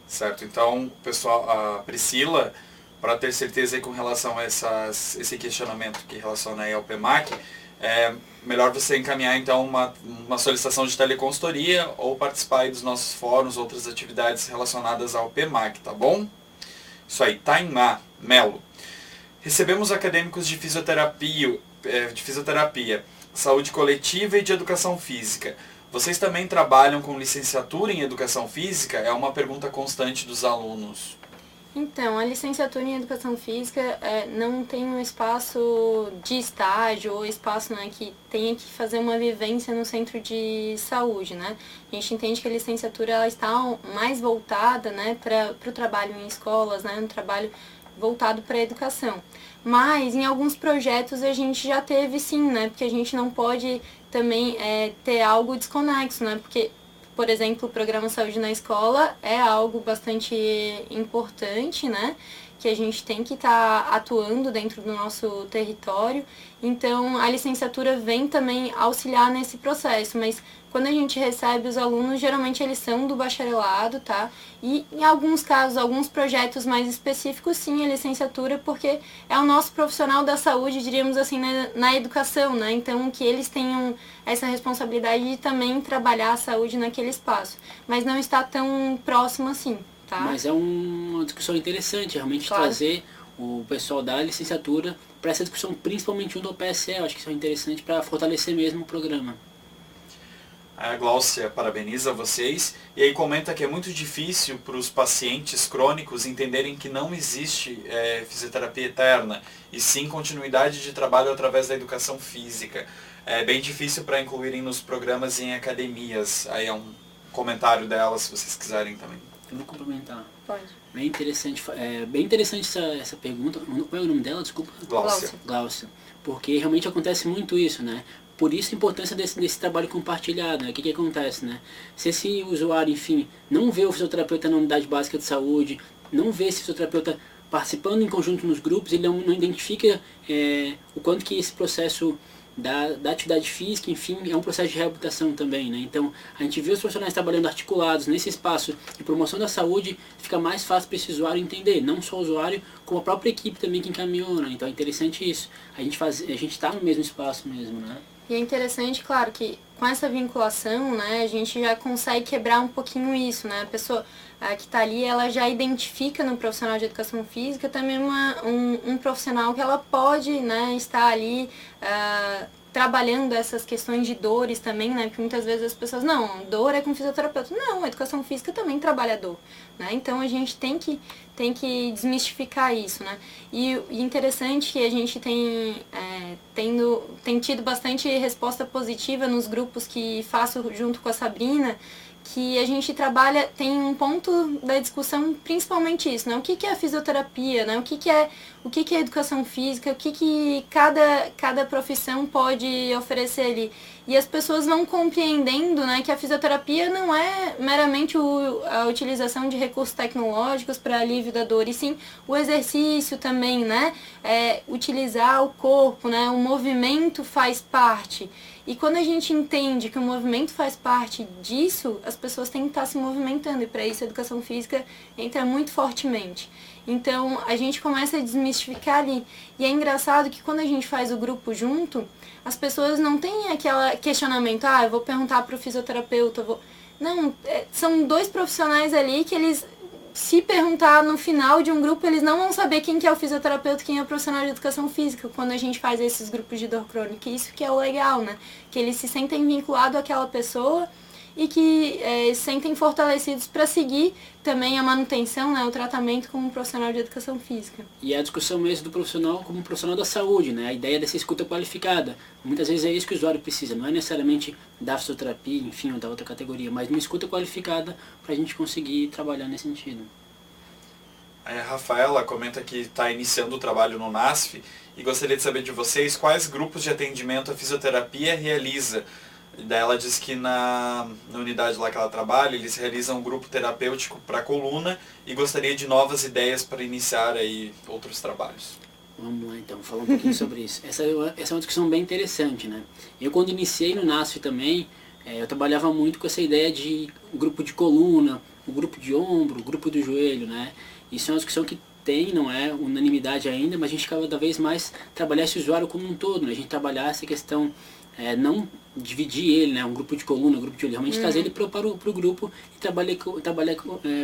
Certo, então, pessoal, a Priscila, para ter certeza aí com relação a esse questionamento que relaciona aí ao PEMAC, é melhor você encaminhar então uma solicitação de teleconsultoria ou participar aí dos nossos fóruns, outras atividades relacionadas ao PEMAC, tá bom? Isso aí, Tainá Melo. Recebemos acadêmicos de fisioterapia, saúde coletiva e de educação física. Vocês também trabalham com licenciatura em educação física? É uma pergunta constante dos alunos. Então, a licenciatura em Educação Física não tem um espaço de estágio ou espaço, né, que tenha que fazer uma vivência no centro de saúde, né? A gente entende que a licenciatura ela está mais voltada, né, para o trabalho em escolas, né, um trabalho voltado para a educação. Mas em alguns projetos a gente já teve sim, né, porque a gente não pode também ter algo desconexo, né, porque por exemplo, o programa Saúde na Escola é algo bastante importante, né? Que a gente tem que estar atuando dentro do nosso território. Então, a licenciatura vem também auxiliar nesse processo, mas quando a gente recebe os alunos, geralmente eles são do bacharelado, tá? E em alguns casos, alguns projetos mais específicos, sim, a licenciatura, porque é o nosso profissional da saúde, diríamos assim, na educação, né? Então, que eles tenham essa responsabilidade de também trabalhar a saúde naquele espaço, mas não está tão próximo assim, tá? Mas é uma discussão interessante, realmente Claro. trazer o pessoal da licenciatura para essa discussão, principalmente junto ao PSE. Eu acho que isso é interessante para fortalecer mesmo o programa. A Gláucia parabeniza vocês e aí comenta que é muito difícil para os pacientes crônicos entenderem que não existe fisioterapia eterna e sim continuidade de trabalho através da educação física. É bem difícil para incluírem nos programas e em academias. Aí é um comentário dela, se vocês quiserem também. Eu vou complementar. Pode. Bem interessante essa pergunta. Qual é o nome dela? Desculpa. Gláucia. Gláucia. Porque realmente acontece muito isso, né? Por isso a importância desse trabalho compartilhado, né? O que acontece, né? Se esse usuário, enfim, não vê o fisioterapeuta na unidade básica de saúde, não vê esse fisioterapeuta participando em conjunto nos grupos, ele não identifica o quanto que esse processo da atividade física, enfim, é um processo de reabilitação também, né? Então, a gente vê os profissionais trabalhando articulados nesse espaço de promoção da saúde, fica mais fácil para esse usuário entender, não só o usuário, como a própria equipe também que encaminhou, né? Então é interessante isso, a gente está no mesmo espaço mesmo, né? E é interessante, claro, que com essa vinculação, né, a gente já consegue quebrar um pouquinho isso, né? A pessoa que está ali, ela já identifica no profissional de educação física também um profissional que ela pode, né, estar ali trabalhando essas questões de dores também, né? Porque muitas vezes as pessoas, não, dor é com fisioterapeuta. Não, a educação física também trabalha dor, né? Então a gente tem que desmistificar isso, né? E interessante que a gente tem tido bastante resposta positiva nos grupos que faço junto com a Sabrina, que a gente trabalha, tem um ponto da discussão principalmente isso, né? O que é a fisioterapia, né? O que é educação física, o que cada profissão pode oferecer ali. E as pessoas vão compreendendo, né, que a fisioterapia não é meramente a utilização de recursos tecnológicos para alívio da dor, e sim o exercício também, né? Utilizar o corpo, né? O movimento faz parte. E quando a gente entende que o movimento faz parte disso, as pessoas têm que estar se movimentando, e para isso a educação física entra muito fortemente. Então a gente começa a desmistificar ali. E é engraçado que quando a gente faz o grupo junto, as pessoas não têm aquele questionamento, eu vou perguntar para o fisioterapeuta, Não, são dois profissionais ali que eles, se perguntar no final de um grupo, eles não vão saber quem que é o fisioterapeuta e quem é o profissional de educação física quando a gente faz esses grupos de dor crônica. Isso que é o legal, né? Que eles se sentem vinculados àquela pessoa e que se sentem fortalecidos para seguir também a manutenção, né, o tratamento como um profissional de educação física. E a discussão mesmo do profissional como um profissional da saúde, né? A ideia dessa escuta qualificada. Muitas vezes é isso que o usuário precisa, não é necessariamente da fisioterapia, enfim, ou da outra categoria, mas uma escuta qualificada para a gente conseguir trabalhar nesse sentido. A Rafaela comenta que está iniciando o trabalho no NASF e gostaria de saber de vocês quais grupos de atendimento a fisioterapia realiza. Daí ela diz que na unidade lá que ela trabalha, eles realizam um grupo terapêutico para coluna e gostaria de novas ideias para iniciar aí outros trabalhos. Vamos lá então, falar um pouquinho sobre isso. Essa é uma discussão bem interessante, né? Eu quando iniciei no NASF também, eu trabalhava muito com essa ideia de grupo de coluna, o grupo de ombro, o grupo do joelho, né? Isso é uma discussão que não é unanimidade ainda, mas a gente cada vez mais trabalhar esse usuário como um todo, né? A gente trabalhar essa questão, não dividir ele, né? Um grupo de coluna, um grupo de joelho, realmente trazer ele para o grupo e trabalhar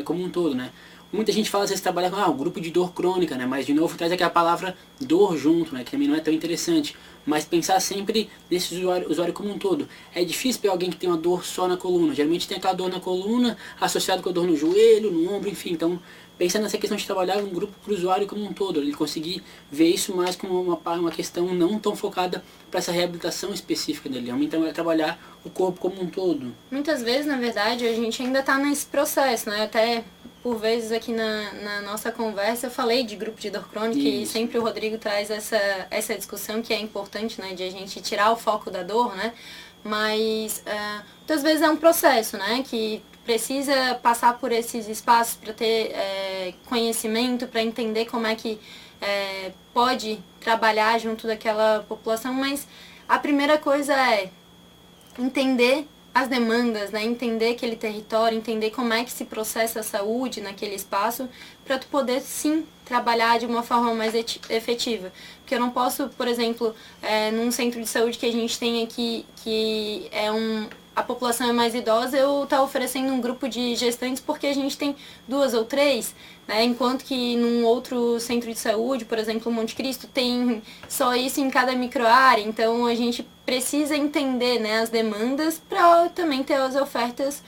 como um todo, né? Muita gente fala, às vezes, trabalhar com o grupo de dor crônica, né? Mas, de novo, traz aquela palavra dor junto, né? Que também não é tão interessante. Mas pensar sempre nesse usuário como um todo. É difícil pegar alguém que tem uma dor só na coluna. Geralmente tem aquela dor na coluna, associado com a dor no joelho, no ombro, enfim. Então, pensar nessa questão de trabalhar um grupo para o usuário como um todo. Ele conseguir ver isso mais como uma questão não tão focada para essa reabilitação específica dele. Realmente é trabalhar o corpo como um todo. Muitas vezes, na verdade, a gente ainda está nesse processo, né? Até por vezes aqui na nossa conversa eu falei de grupo de dor crônica e sempre o Rodrigo traz essa discussão que é importante, né? De a gente tirar o foco da dor, né? Mas muitas vezes é um processo, né? Que precisa passar por esses espaços para ter conhecimento, para entender como é que pode trabalhar junto daquela população, mas a primeira coisa é entender as demandas, né? Entender aquele território, entender como é que se processa a saúde naquele espaço, para tu poder sim trabalhar de uma forma mais efetiva. Porque eu não posso, por exemplo, num centro de saúde que a gente tem aqui, que a população é mais idosa, eu estar oferecendo um grupo de gestantes porque a gente tem 2 ou 3, né? Enquanto que num outro centro de saúde, por exemplo, Monte Cristo, tem só isso em cada microárea. Então a gente precisa entender, né, as demandas para também ter as ofertas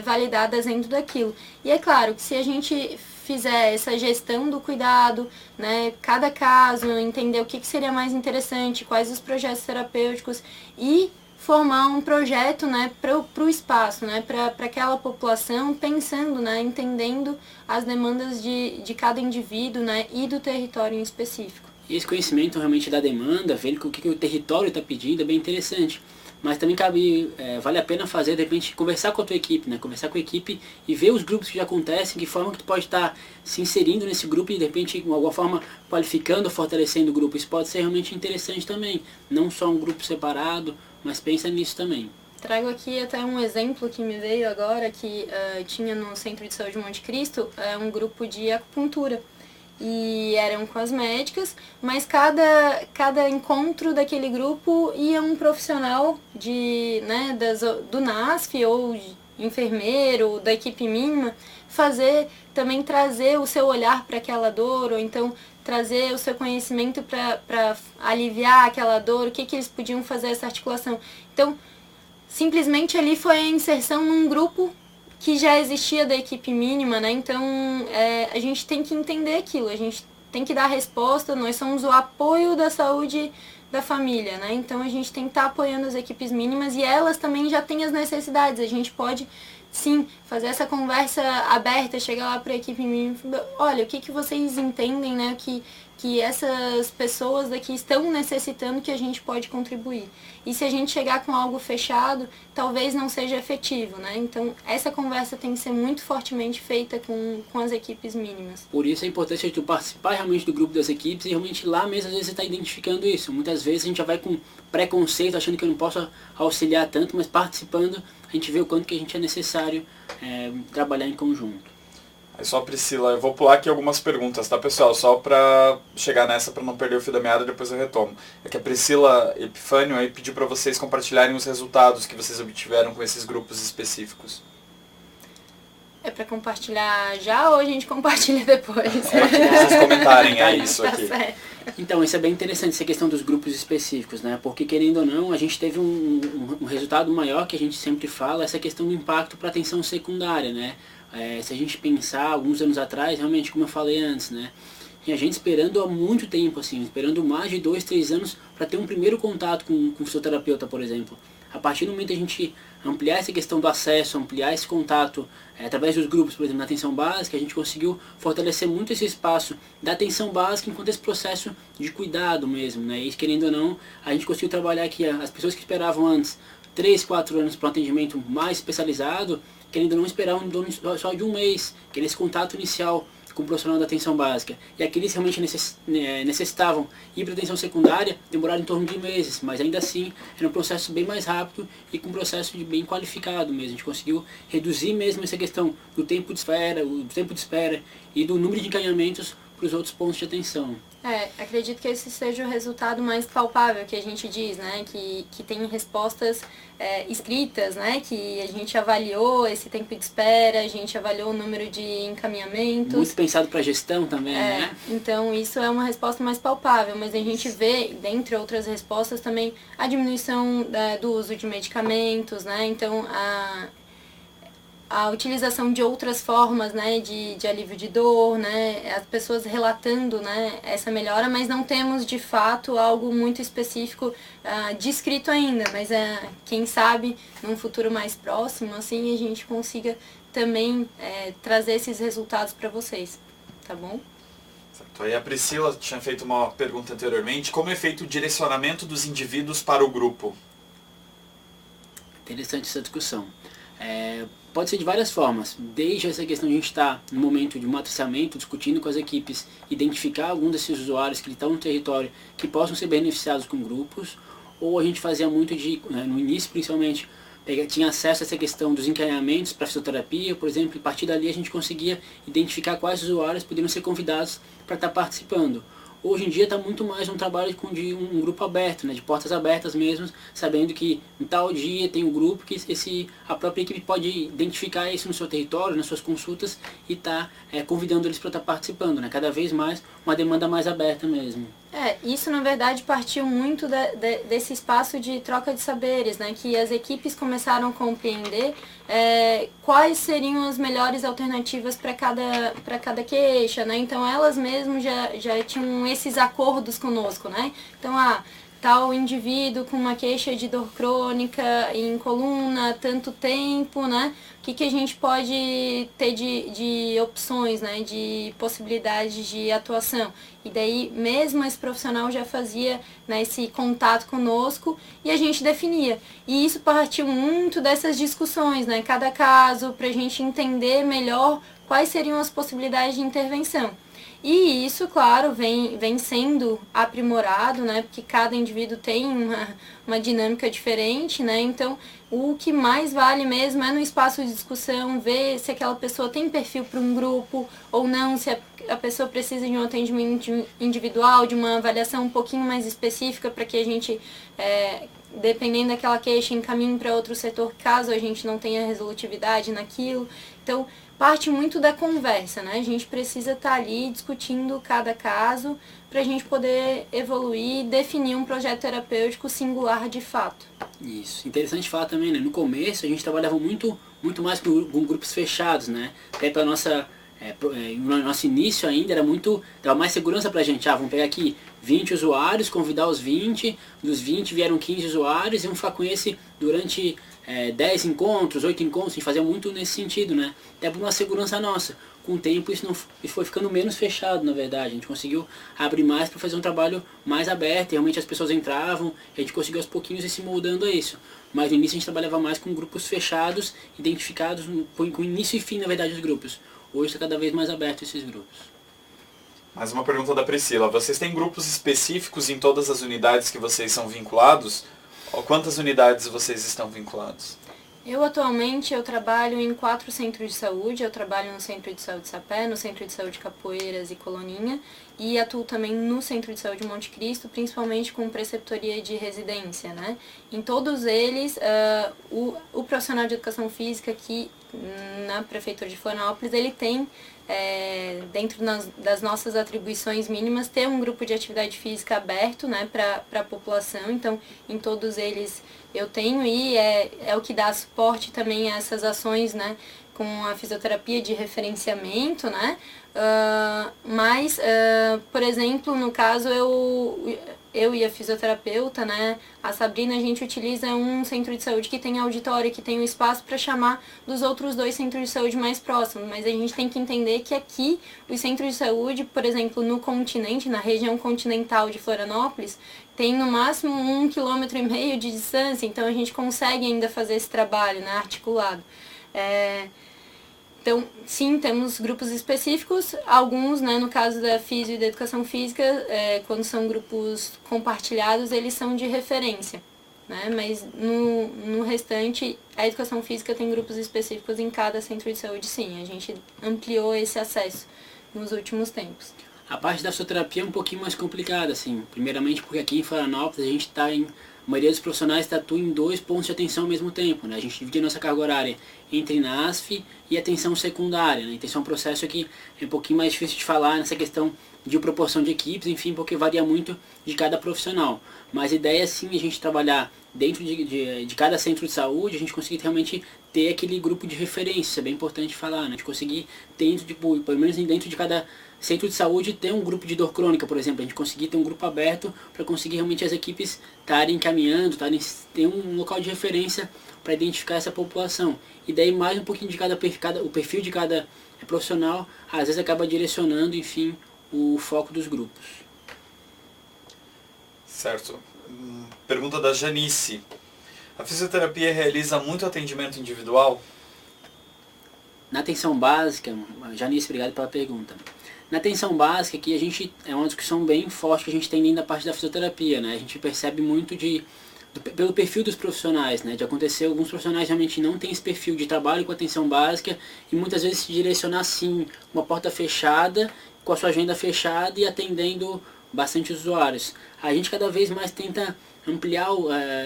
validadas dentro daquilo. E é claro que se a gente fizer essa gestão do cuidado, né, cada caso, entender o que seria mais interessante, quais os projetos terapêuticos e formar um projeto, né, para o espaço, né, para aquela população, pensando, né, entendendo as demandas de cada indivíduo, né, e do território em específico. E esse conhecimento realmente da demanda, vendo o que o território está pedindo, é bem interessante. Mas também vale a pena fazer, de repente, conversar com a tua equipe, né? Conversar com a equipe e ver os grupos que já acontecem, que forma que tu pode estar se inserindo nesse grupo e, de repente, de alguma forma, qualificando, fortalecendo o grupo. Isso pode ser realmente interessante também. Não só um grupo separado, mas pensa nisso também. Trago aqui até um exemplo que me veio agora, que tinha no Centro de Saúde Monte Cristo, um grupo de acupuntura. E eram com as médicas, mas cada encontro daquele grupo ia um profissional do NASF ou enfermeiro, da equipe mínima, também trazer o seu olhar para aquela dor, ou então trazer o seu conhecimento para aliviar aquela dor, o que eles podiam fazer essa articulação. Então, simplesmente ali foi a inserção num grupo que já existia da equipe mínima, né? Então a gente tem que entender aquilo, a gente tem que dar resposta, nós somos o apoio da saúde da família, né? Então a gente tem que estar apoiando as equipes mínimas e elas também já têm as necessidades, a gente pode sim fazer essa conversa aberta, chegar lá para a equipe mínima e falar, olha, o que vocês entendem, né? Que essas pessoas daqui estão necessitando, que a gente pode contribuir. E se a gente chegar com algo fechado, talvez não seja efetivo, né? Então, essa conversa tem que ser muito fortemente feita com as equipes mínimas. Por isso a importância de tu participar realmente do grupo das equipes e realmente lá mesmo, às vezes, você está identificando isso. Muitas vezes a gente já vai com preconceito, achando que eu não posso auxiliar tanto, mas participando, a gente vê o quanto que a gente é necessário trabalhar em conjunto. Aí só, Priscila, eu vou pular aqui algumas perguntas, tá, pessoal? Só para chegar nessa, para não perder o fio da meada, depois eu retomo. É que a Priscila Epifânio aí pediu para vocês compartilharem os resultados que vocês obtiveram com esses grupos específicos. É para compartilhar já ou a gente compartilha depois? É que vocês comentarem isso aqui. Tá certo. Então, isso é bem interessante, essa questão dos grupos específicos, né? Porque, querendo ou não, a gente teve um resultado maior, que a gente sempre fala, essa questão do impacto para a atenção secundária, né? Se a gente pensar, alguns anos atrás, realmente, como eu falei antes, né? E a gente esperando há muito tempo, assim, esperando mais de 2, 3 anos para ter um primeiro contato com um fisioterapeuta, por exemplo. A partir do momento que a gente ampliar essa questão do acesso, ampliar esse contato através dos grupos, por exemplo, na atenção básica, a gente conseguiu fortalecer muito esse espaço da atenção básica enquanto esse processo de cuidado mesmo, né? E querendo ou não, a gente conseguiu trabalhar aqui as pessoas que esperavam antes 3, 4 anos para um atendimento mais especializado, querendo ou não esperar só de um mês, que esse contato inicial com o profissional da atenção básica. E aqueles que realmente necessitavam ir para a atenção secundária, demoraram em torno de meses, mas ainda assim era um processo bem mais rápido e com um processo bem qualificado mesmo. A gente conseguiu reduzir mesmo essa questão do tempo de espera e do número de encaminhamentos para os outros pontos de atenção. Acredito que esse seja o resultado mais palpável que a gente diz, né? Que tem respostas escritas, né? Que a gente avaliou esse tempo de espera, a gente avaliou o número de encaminhamentos. Muito pensado para a gestão também, né? Então isso é uma resposta mais palpável, mas a gente vê, dentre outras respostas, também a diminuição do uso de medicamentos, né? Então a utilização de outras formas, né, de alívio de dor, né, as pessoas relatando, né, essa melhora, mas não temos de fato algo muito específico descrito ainda, mas quem sabe num futuro mais próximo, assim, a gente consiga também trazer esses resultados para vocês, tá bom? Certo. Aí a Priscila tinha feito uma pergunta anteriormente, como é feito o direcionamento dos indivíduos para o grupo? Interessante essa discussão. Pode ser de várias formas, desde essa questão de a gente estar no momento de matriciamento, discutindo com as equipes, identificar algum desses usuários que estão no território que possam ser beneficiados com grupos, ou a gente fazia muito no início principalmente, tinha acesso a essa questão dos encaminhamentos para fisioterapia, por exemplo, e a partir dali a gente conseguia identificar quais usuários poderiam ser convidados para estar participando. Hoje em dia está muito mais um trabalho de um grupo aberto, né, de portas abertas mesmo, sabendo que em tal dia tem um grupo que a própria equipe pode identificar isso no seu território, nas suas consultas e estar convidando eles para estar participando, né, cada vez mais uma demanda mais aberta mesmo. Isso na verdade partiu muito desse espaço de troca de saberes, né, que as equipes começaram a compreender quais seriam as melhores alternativas para cada queixa, né, então elas mesmas já tinham esses acordos conosco, né, então tal indivíduo com uma queixa de dor crônica em coluna há tanto tempo, né? O que a gente pode ter de opções, né? De possibilidades de atuação. E daí, mesmo esse profissional já fazia, né, esse contato conosco e a gente definia. E isso partiu muito dessas discussões, né? Cada caso, para a gente entender melhor quais seriam as possibilidades de intervenção. E isso, claro, vem sendo aprimorado, né, porque cada indivíduo tem uma dinâmica diferente, né, então o que mais vale mesmo é no espaço de discussão, ver se aquela pessoa tem perfil para um grupo ou não, se a pessoa precisa de um atendimento individual, de uma avaliação um pouquinho mais específica para que a gente, dependendo daquela queixa, encaminhe para outro setor caso a gente não tenha resolutividade naquilo. Então, parte muito da conversa, né? A gente precisa estar ali discutindo cada caso para a gente poder evoluir e definir um projeto terapêutico singular de fato. Isso. Interessante falar também, né? No começo a gente trabalhava muito mais com grupos fechados, né? Até para no nosso início ainda dava mais segurança pra gente. Vamos pegar aqui 20 usuários, convidar os 20, dos 20 vieram 15 usuários e vamos ficar com esse durante 10 encontros, 8 encontros, a gente fazia muito nesse sentido, né? Até por uma segurança nossa. Com o tempo isso foi ficando menos fechado, na verdade. A gente conseguiu abrir mais para fazer um trabalho mais aberto, e realmente as pessoas entravam, e a gente conseguiu aos pouquinhos ir se moldando a isso. Mas no início a gente trabalhava mais com grupos fechados, identificados com início e fim, na verdade, dos grupos. Hoje está cada vez mais aberto esses grupos. Mais uma pergunta da Priscila. Vocês têm grupos específicos em todas as unidades que vocês são vinculados? Ou quantas unidades vocês estão vinculados? Atualmente eu trabalho em 4 centros de saúde. Eu trabalho no Centro de Saúde Sapé, no Centro de Saúde Capoeiras e Coloninha, e atuo também no Centro de Saúde Monte Cristo, principalmente com preceptoria de residência, né? Em todos eles, o profissional de educação física aqui na Prefeitura de Florianópolis, ele tem, dentro das nossas atribuições mínimas, ter um grupo de atividade física aberto, né, para a população. Então, em todos eles eu tenho, e é o que dá suporte também a essas ações, né, com a fisioterapia de referenciamento, né, mas, por exemplo, no caso eu e a fisioterapeuta, né, a Sabrina, a gente utiliza um centro de saúde que tem auditório, que tem um espaço para chamar dos outros 2 centros de saúde mais próximos, mas a gente tem que entender que aqui os centros de saúde, por exemplo, no continente, na região continental de Florianópolis, tem no máximo 1,5 km de distância, então a gente consegue ainda fazer esse trabalho, né, articulado. Então, sim, temos grupos específicos, alguns, né, no caso da Fisio e da Educação Física, quando são grupos compartilhados, eles são de referência, né, mas no restante, a Educação Física tem grupos específicos em cada centro de saúde, sim, a gente ampliou esse acesso nos últimos tempos. A parte da fisioterapia é um pouquinho mais complicada, assim. Primeiramente porque aqui em Florianópolis a gente está em... A maioria dos profissionais atua em 2 pontos de atenção ao mesmo tempo, né? A gente divide a nossa carga horária entre NASF e atenção secundária, né? Então isso é um processo que é um pouquinho mais difícil de falar nessa questão de proporção de equipes, enfim, porque varia muito de cada profissional. Mas a ideia é sim a gente trabalhar dentro de cada centro de saúde, a gente conseguir realmente ter aquele grupo de referência, isso é bem importante falar, né? A gente conseguir, pelo menos dentro de cada centro de saúde, ter um grupo de dor crônica, por exemplo, a gente conseguir ter um grupo aberto para conseguir realmente as equipes estarem caminhando, ter um local de referência para identificar essa população. E daí mais um pouquinho de o perfil de cada profissional, às vezes acaba direcionando, enfim, o foco dos grupos. Certo. Pergunta da Janice. A fisioterapia realiza muito atendimento individual? Na atenção básica, Janice, obrigado pela pergunta. Na atenção básica, aqui a gente é uma discussão bem forte que a gente tem dentro da parte da fisioterapia, né? A gente percebe muito pelo perfil dos profissionais, né? De acontecer, alguns profissionais realmente não têm esse perfil de trabalho com atenção básica e muitas vezes se direcionar assim, uma porta fechada, com a sua agenda fechada e atendendo bastante usuários. A gente cada vez mais tenta ampliar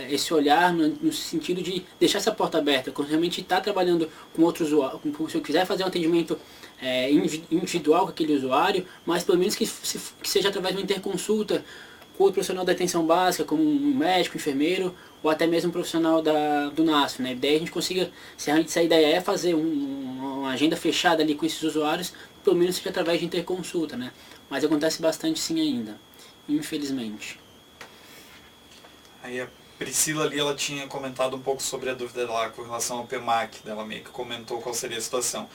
esse olhar no sentido de deixar essa porta aberta, quando realmente está trabalhando com outro usuário, se eu quiser fazer um atendimento individual com aquele usuário, mas pelo menos que seja através de uma interconsulta com o profissional da atenção básica, como um médico, enfermeiro, ou até mesmo um profissional do NASF, né? Daí a gente consiga, se a ideia é fazer uma agenda fechada ali com esses usuários, pelo menos seja através de interconsulta, né? Mas acontece bastante sim ainda, infelizmente. Aí a Priscila ali, ela tinha comentado um pouco sobre a dúvida dela com relação ao PEMAC, ela meio que comentou qual seria a situação.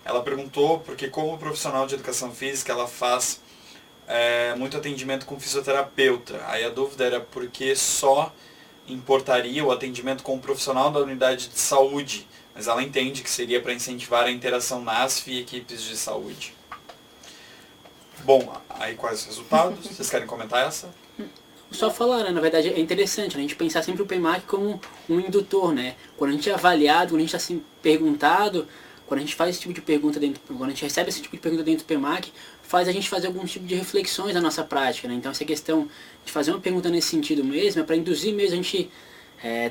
Ela perguntou porque como profissional de educação física ela faz muito atendimento com fisioterapeuta. Aí a dúvida era porque só importaria o atendimento com o profissional da unidade de saúde, mas ela entende que seria para incentivar a interação NASF e equipes de saúde. Bom, aí quais os resultados? Vocês querem comentar essa? Só falar, né? Na verdade é interessante a gente pensar sempre o PEMAC como um indutor, né? Quando a gente é avaliado, quando a gente está assim, perguntado, quando a gente faz esse tipo de pergunta quando a gente recebe esse tipo de pergunta dentro do PEMAC, faz a gente fazer algum tipo de reflexões na nossa prática, né? Então essa questão de fazer uma pergunta nesse sentido mesmo, é para induzir mesmo a gente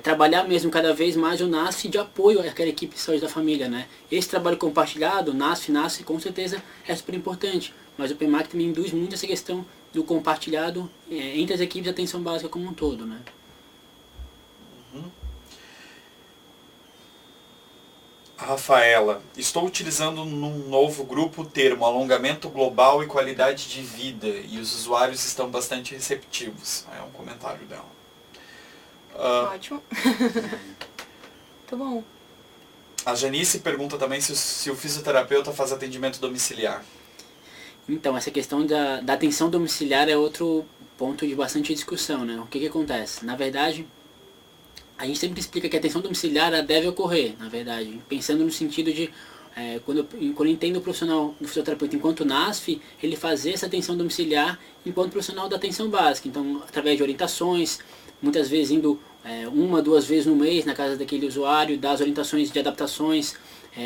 trabalhar mesmo cada vez mais o NASF de apoio àquela equipe de saúde da família, né? Esse trabalho compartilhado, NASF, com certeza é super importante, mas o PEMAC também induz muito essa questão do compartilhado entre as equipes de atenção básica como um todo, né? Uhum. A Rafaela, estou utilizando num novo grupo o termo alongamento global e qualidade de vida e os usuários estão bastante receptivos. É um comentário dela. Ótimo. Tá bom. A Janice pergunta também se o fisioterapeuta faz atendimento domiciliar. Então, essa questão da atenção domiciliar é outro ponto de bastante discussão, né? O que acontece? Na verdade, a gente sempre explica que a atenção domiciliar ela deve ocorrer, na verdade, pensando no sentido de, quando eu entendo o profissional do fisioterapeuta enquanto NASF, ele fazer essa atenção domiciliar enquanto profissional da atenção básica. Então, através de orientações, muitas vezes indo 1, 2 vezes no mês na casa daquele usuário, dar as orientações de adaptações,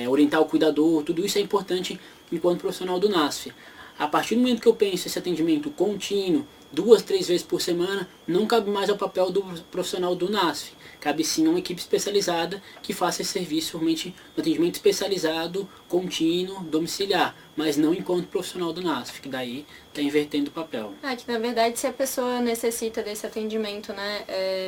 orientar o cuidador, tudo isso é importante enquanto profissional do NASF. A partir do momento que eu penso esse atendimento contínuo, 2, 3 vezes por semana, não cabe mais ao papel do profissional do NASF. Cabe sim a uma equipe especializada que faça esse serviço, realmente, um atendimento especializado, contínuo, domiciliar, mas não enquanto profissional do NASF, que daí está invertendo o papel. Que na verdade se a pessoa necessita desse atendimento, né,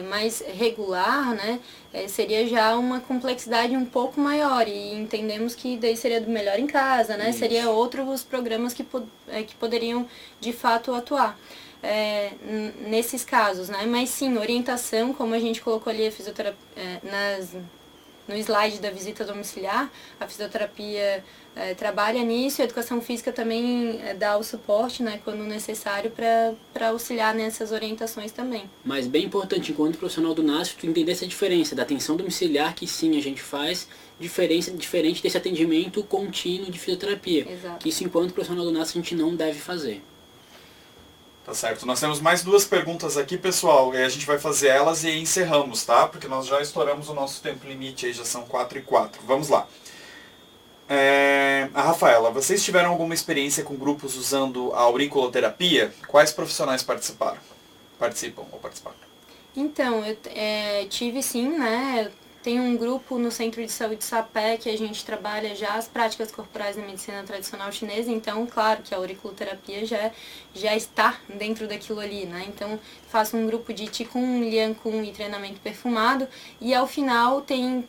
mais regular, né, seria já uma complexidade um pouco maior e entendemos que daí seria do Melhor em Casa, né, seria outros programas que poderiam de fato atuar. Nesses casos, né? Mas sim, orientação, como a gente colocou ali a fisioterapia no slide da visita domiciliar, a fisioterapia trabalha nisso, a educação física também dá o suporte, né, quando necessário, para auxiliar nessas orientações também. Mas bem importante, enquanto profissional do NASF, tu entender essa diferença da atenção domiciliar, que sim a gente faz, diferente desse atendimento contínuo de fisioterapia. Exato. Que isso, enquanto profissional do NASF, a gente não deve fazer. Tá certo. Nós temos mais 2 perguntas aqui, pessoal, e a gente vai fazer elas e encerramos, tá? Porque nós já estouramos o nosso tempo limite, aí já são 4:04. Vamos lá. A Rafaela, vocês tiveram alguma experiência com grupos usando a auriculoterapia? Quais profissionais participam ou participaram? Então, eu tive sim, né? Tem um grupo no Centro de Saúde Sapé que a gente trabalha já as práticas corporais da medicina tradicional chinesa, então, claro que a auriculoterapia já está dentro daquilo ali, né? Então, faço um grupo de Qigong, Lian Kun e treinamento perfumado, e ao final tem,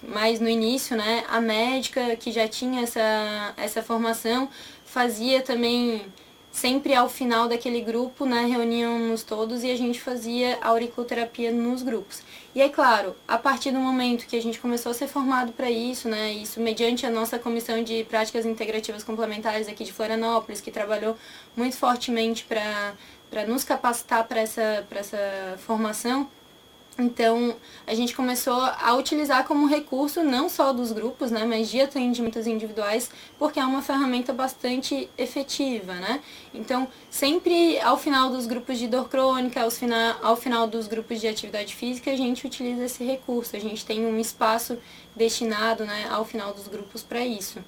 mais no início, né, a médica que já tinha essa formação, fazia também... Sempre ao final daquele grupo, né, reuniam-nos todos e a gente fazia auriculoterapia nos grupos. E é claro, a partir do momento que a gente começou a ser formado para isso, né, isso mediante a nossa comissão de práticas integrativas complementares aqui de Florianópolis, que trabalhou muito fortemente para nos capacitar para essa formação. Então, a gente começou a utilizar como recurso não só dos grupos, né, mas de atendimentos individuais, porque é uma ferramenta bastante efetiva, né? Então, sempre ao final dos grupos de dor crônica, ao final dos grupos de atividade física, a gente utiliza esse recurso. A gente tem um espaço destinado, né, ao final dos grupos para isso.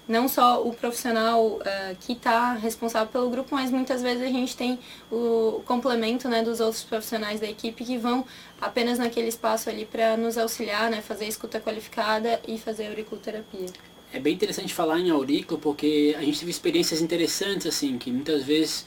Não só o profissional que está responsável pelo grupo, mas muitas vezes a gente tem o complemento, né, dos outros profissionais da equipe que vão apenas naquele espaço ali para nos auxiliar, né, fazer escuta qualificada e fazer auriculoterapia. É bem interessante falar em aurículo porque a gente teve experiências interessantes, assim, que muitas vezes,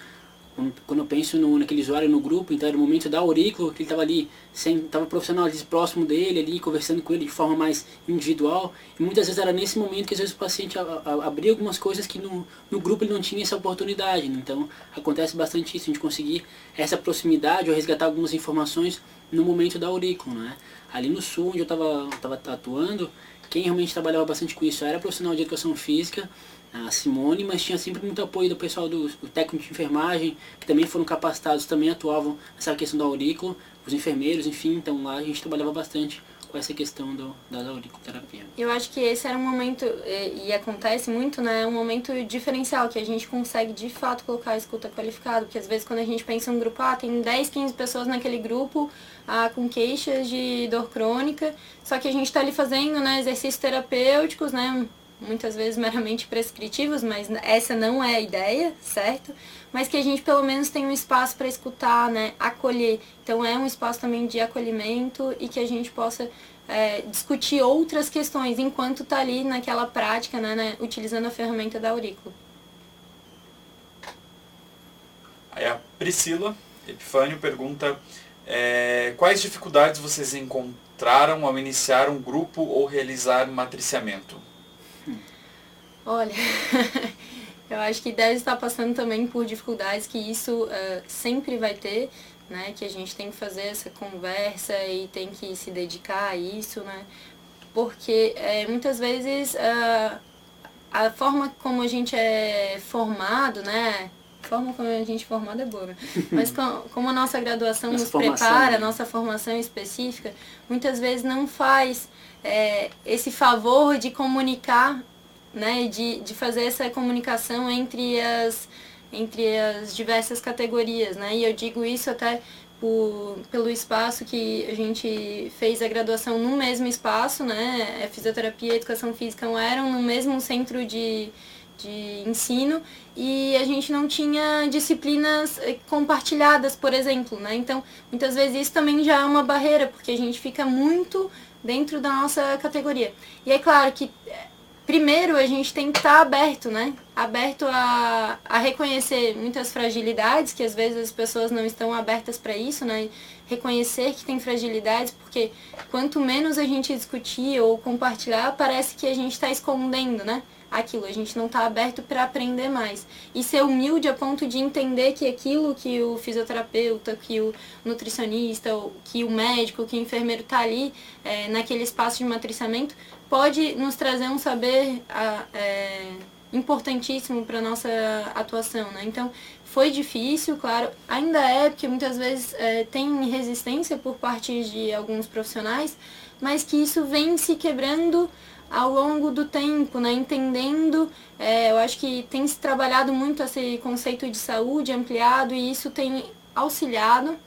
quando eu penso naquele usuário no grupo, então era o momento da aurículo, que ele estava ali, estava profissional ali próximo dele, ali conversando com ele de forma mais individual, e muitas vezes era nesse momento que às vezes o paciente abria algumas coisas que no grupo ele não tinha essa oportunidade, né? Então acontece bastante isso, a gente conseguir essa proximidade ou resgatar algumas informações no momento da aurículo, né? Ali no sul, onde eu estava atuando, quem realmente trabalhava bastante com isso era profissional de educação física, a Simone, mas tinha sempre muito apoio do pessoal do técnico de enfermagem, que também foram capacitados, também atuavam nessa questão da aurícula, os enfermeiros, enfim, então lá a gente trabalhava bastante com essa questão da auriculoterapia. Eu acho que esse era um momento, e acontece muito, né, um momento diferencial, que a gente consegue de fato colocar a escuta qualificada, porque às vezes quando a gente pensa em um grupo, tem 10, 15 pessoas naquele grupo com queixas de dor crônica, só que a gente está ali fazendo, né, exercícios terapêuticos, né, muitas vezes meramente prescritivos, mas essa não é a ideia, certo? Mas que a gente pelo menos tem um espaço para escutar, né, acolher. Então é um espaço também de acolhimento e que a gente possa discutir outras questões enquanto está ali naquela prática, né, utilizando a ferramenta da aurícula. Aí a Priscila Epifânio pergunta quais dificuldades vocês encontraram ao iniciar um grupo ou realizar matriciamento? Olha, eu acho que deve estar passando também por dificuldades que isso sempre vai ter, né? Que a gente tem que fazer essa conversa e tem que se dedicar a isso, né? Porque muitas vezes a forma como a gente é formado, né? A forma como a gente é formado é boa, né? Mas como a nossa graduação nos prepara, a nossa formação específica, muitas vezes não faz esse favor de comunicar, né, de fazer essa comunicação entre as diversas categorias, né, e eu digo isso até pelo espaço que a gente fez a graduação no mesmo espaço, né, fisioterapia e educação física eram no mesmo centro de ensino e a gente não tinha disciplinas compartilhadas, por exemplo, né, então muitas vezes isso também já é uma barreira, porque a gente fica muito dentro da nossa categoria. E é claro que primeiro, a gente tem que estar aberto, né? Aberto a reconhecer muitas fragilidades, que às vezes as pessoas não estão abertas para isso, né? Reconhecer que tem fragilidades, porque quanto menos a gente discutir ou compartilhar, parece que a gente está escondendo, né? Aquilo, a gente não está aberto para aprender mais. E ser humilde a ponto de entender que aquilo que o fisioterapeuta, que o nutricionista, que o médico, que o enfermeiro está ali, naquele espaço de matriciamento, pode nos trazer um saber importantíssimo para a nossa atuação, né? Então, foi difícil, claro, ainda porque muitas vezes tem resistência por parte de alguns profissionais, mas que isso vem se quebrando ao longo do tempo, né? Entendendo, eu acho que tem se trabalhado muito esse conceito de saúde ampliado e isso tem auxiliado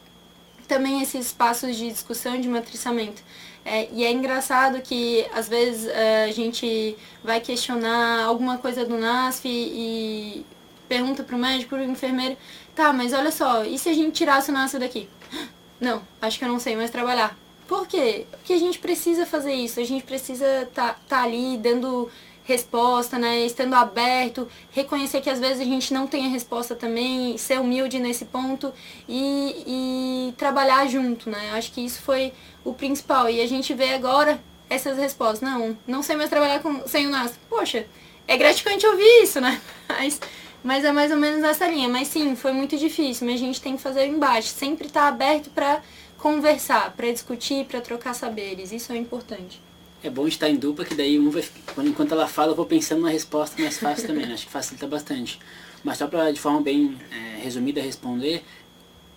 também esses espaços de discussão de matriciamento. E é engraçado que às vezes a gente vai questionar alguma coisa do NASF e pergunta pro médico, pro enfermeiro, tá, mas olha só, e se a gente tirasse o NASF daqui? Não, acho que eu não sei mais trabalhar. Por quê? Porque a gente precisa fazer isso, a gente precisa tá ali dando resposta, né, estando aberto, reconhecer que às vezes a gente não tem a resposta também, ser humilde nesse ponto e trabalhar junto, né, acho que isso foi o principal. E a gente vê agora essas respostas, não sei mais trabalhar sem o NASF. Poxa, é gratificante ouvir isso, né, mas é mais ou menos nessa linha. Mas sim, foi muito difícil, mas a gente tem que fazer o embate, sempre estar aberto para conversar, para discutir, para trocar saberes, isso é importante. É bom estar em dupla, que daí enquanto ela fala, eu vou pensando na resposta mais fácil também, né? Acho que facilita bastante. Mas só para, de forma bem resumida, responder,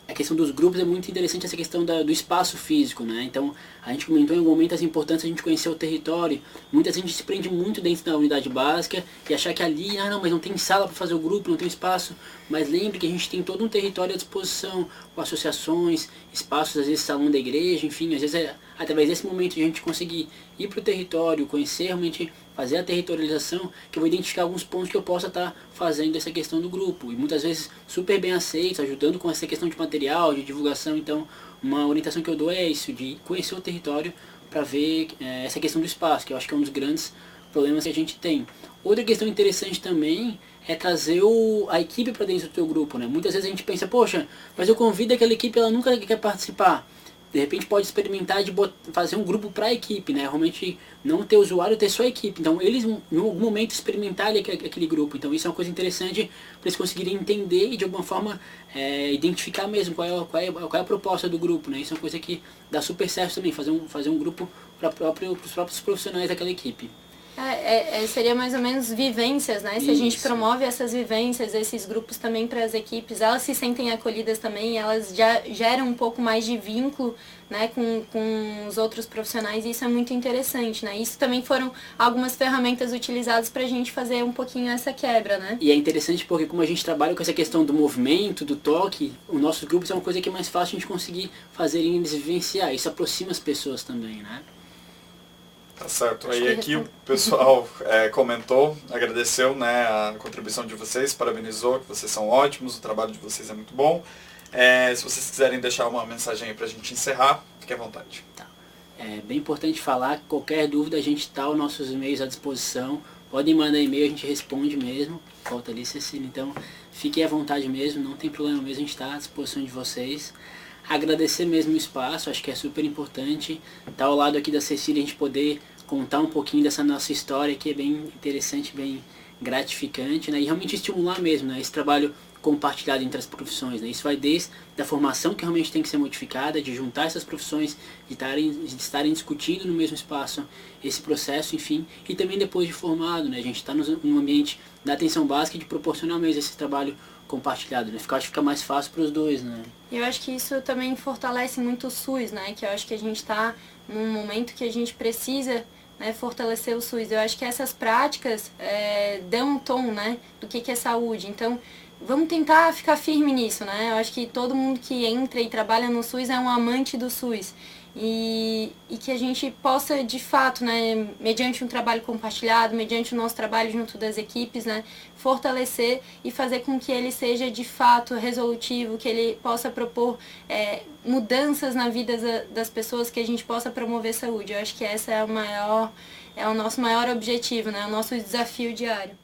a questão dos grupos é muito interessante, essa questão do espaço físico, né? Então, a gente comentou em algum momento as importâncias de a gente conhecer o território. Muita gente se prende muito dentro da unidade básica e achar que ali, não, mas não tem sala para fazer o grupo, não tem espaço. Mas lembre que a gente tem todo um território à disposição, com associações, espaços, às vezes salão da igreja, enfim, às vezes é através desse momento de a gente conseguir ir para o território, conhecer realmente, fazer a territorialização, que eu vou identificar alguns pontos que eu possa estar fazendo essa questão do grupo. E muitas vezes super bem aceitos, ajudando com essa questão de material, de divulgação. Então, uma orientação que eu dou é isso, de conhecer o território para ver essa questão do espaço, que eu acho que é um dos grandes problemas que a gente tem. Outra questão interessante também é trazer a equipe para dentro do teu grupo, né? Muitas vezes a gente pensa, poxa, mas eu convido aquela equipe, ela nunca quer participar. De repente pode experimentar de fazer um grupo para a equipe, né? Realmente não ter usuário, ter só a equipe. Então eles em algum momento experimentarem aquele grupo. Então isso é uma coisa interessante para eles conseguirem entender e de alguma forma identificar mesmo qual é a proposta do grupo, né? Isso é uma coisa que dá super certo também, fazer um grupo para os próprios profissionais daquela equipe. Seria mais ou menos vivências, né? Se a gente promove essas vivências, esses grupos também para as equipes, elas se sentem acolhidas também, elas já geram um pouco mais de vínculo, né, com os outros profissionais, e isso é muito interessante, né? Isso também foram algumas ferramentas utilizadas para a gente fazer um pouquinho essa quebra, né? E é interessante porque como a gente trabalha com essa questão do movimento, do toque, os nossos grupos é uma coisa que é mais fácil a gente conseguir fazer eles vivenciar, isso aproxima as pessoas também, né? Tá certo. Aí aqui o pessoal comentou, agradeceu, né, a contribuição de vocês, parabenizou, que vocês são ótimos, o trabalho de vocês é muito bom. Se vocês quiserem deixar uma mensagem aí pra gente encerrar, fique à vontade. Tá. É bem importante falar que qualquer dúvida a gente está os nossos e-mails à disposição. Podem mandar e-mail, a gente responde mesmo. Falta ali, Cecília. Então, fiquem à vontade mesmo, não tem problema mesmo, a gente está à disposição de vocês. Agradecer mesmo o espaço, acho que é super importante estar ao lado aqui da Cecília, a gente poder contar um pouquinho dessa nossa história, que é bem interessante, bem gratificante, né? E realmente estimular mesmo, né, esse trabalho compartilhado entre as profissões, né? Isso vai desde a formação que realmente tem que ser modificada, de juntar essas profissões, de estarem discutindo no mesmo espaço esse processo, enfim, e também depois de formado, né? A gente está num ambiente da atenção básica e de proporcionar mesmo esse trabalho compartilhado, né? Acho que fica mais fácil para os dois, né? Eu acho que isso também fortalece muito o SUS, né? Que eu acho que a gente está num momento que a gente precisa, né, fortalecer o SUS. Eu acho que essas práticas dão um tom, né, do que é saúde. Então, vamos tentar ficar firme nisso, né? Eu acho que todo mundo que entra e trabalha no SUS é um amante do SUS. E que a gente possa, de fato, né, mediante um trabalho compartilhado, mediante o nosso trabalho junto das equipes, né, fortalecer e fazer com que ele seja, de fato, resolutivo, que ele possa propor mudanças na vida das pessoas, que a gente possa promover saúde. Eu acho que essa é o nosso maior objetivo, né, o nosso desafio diário.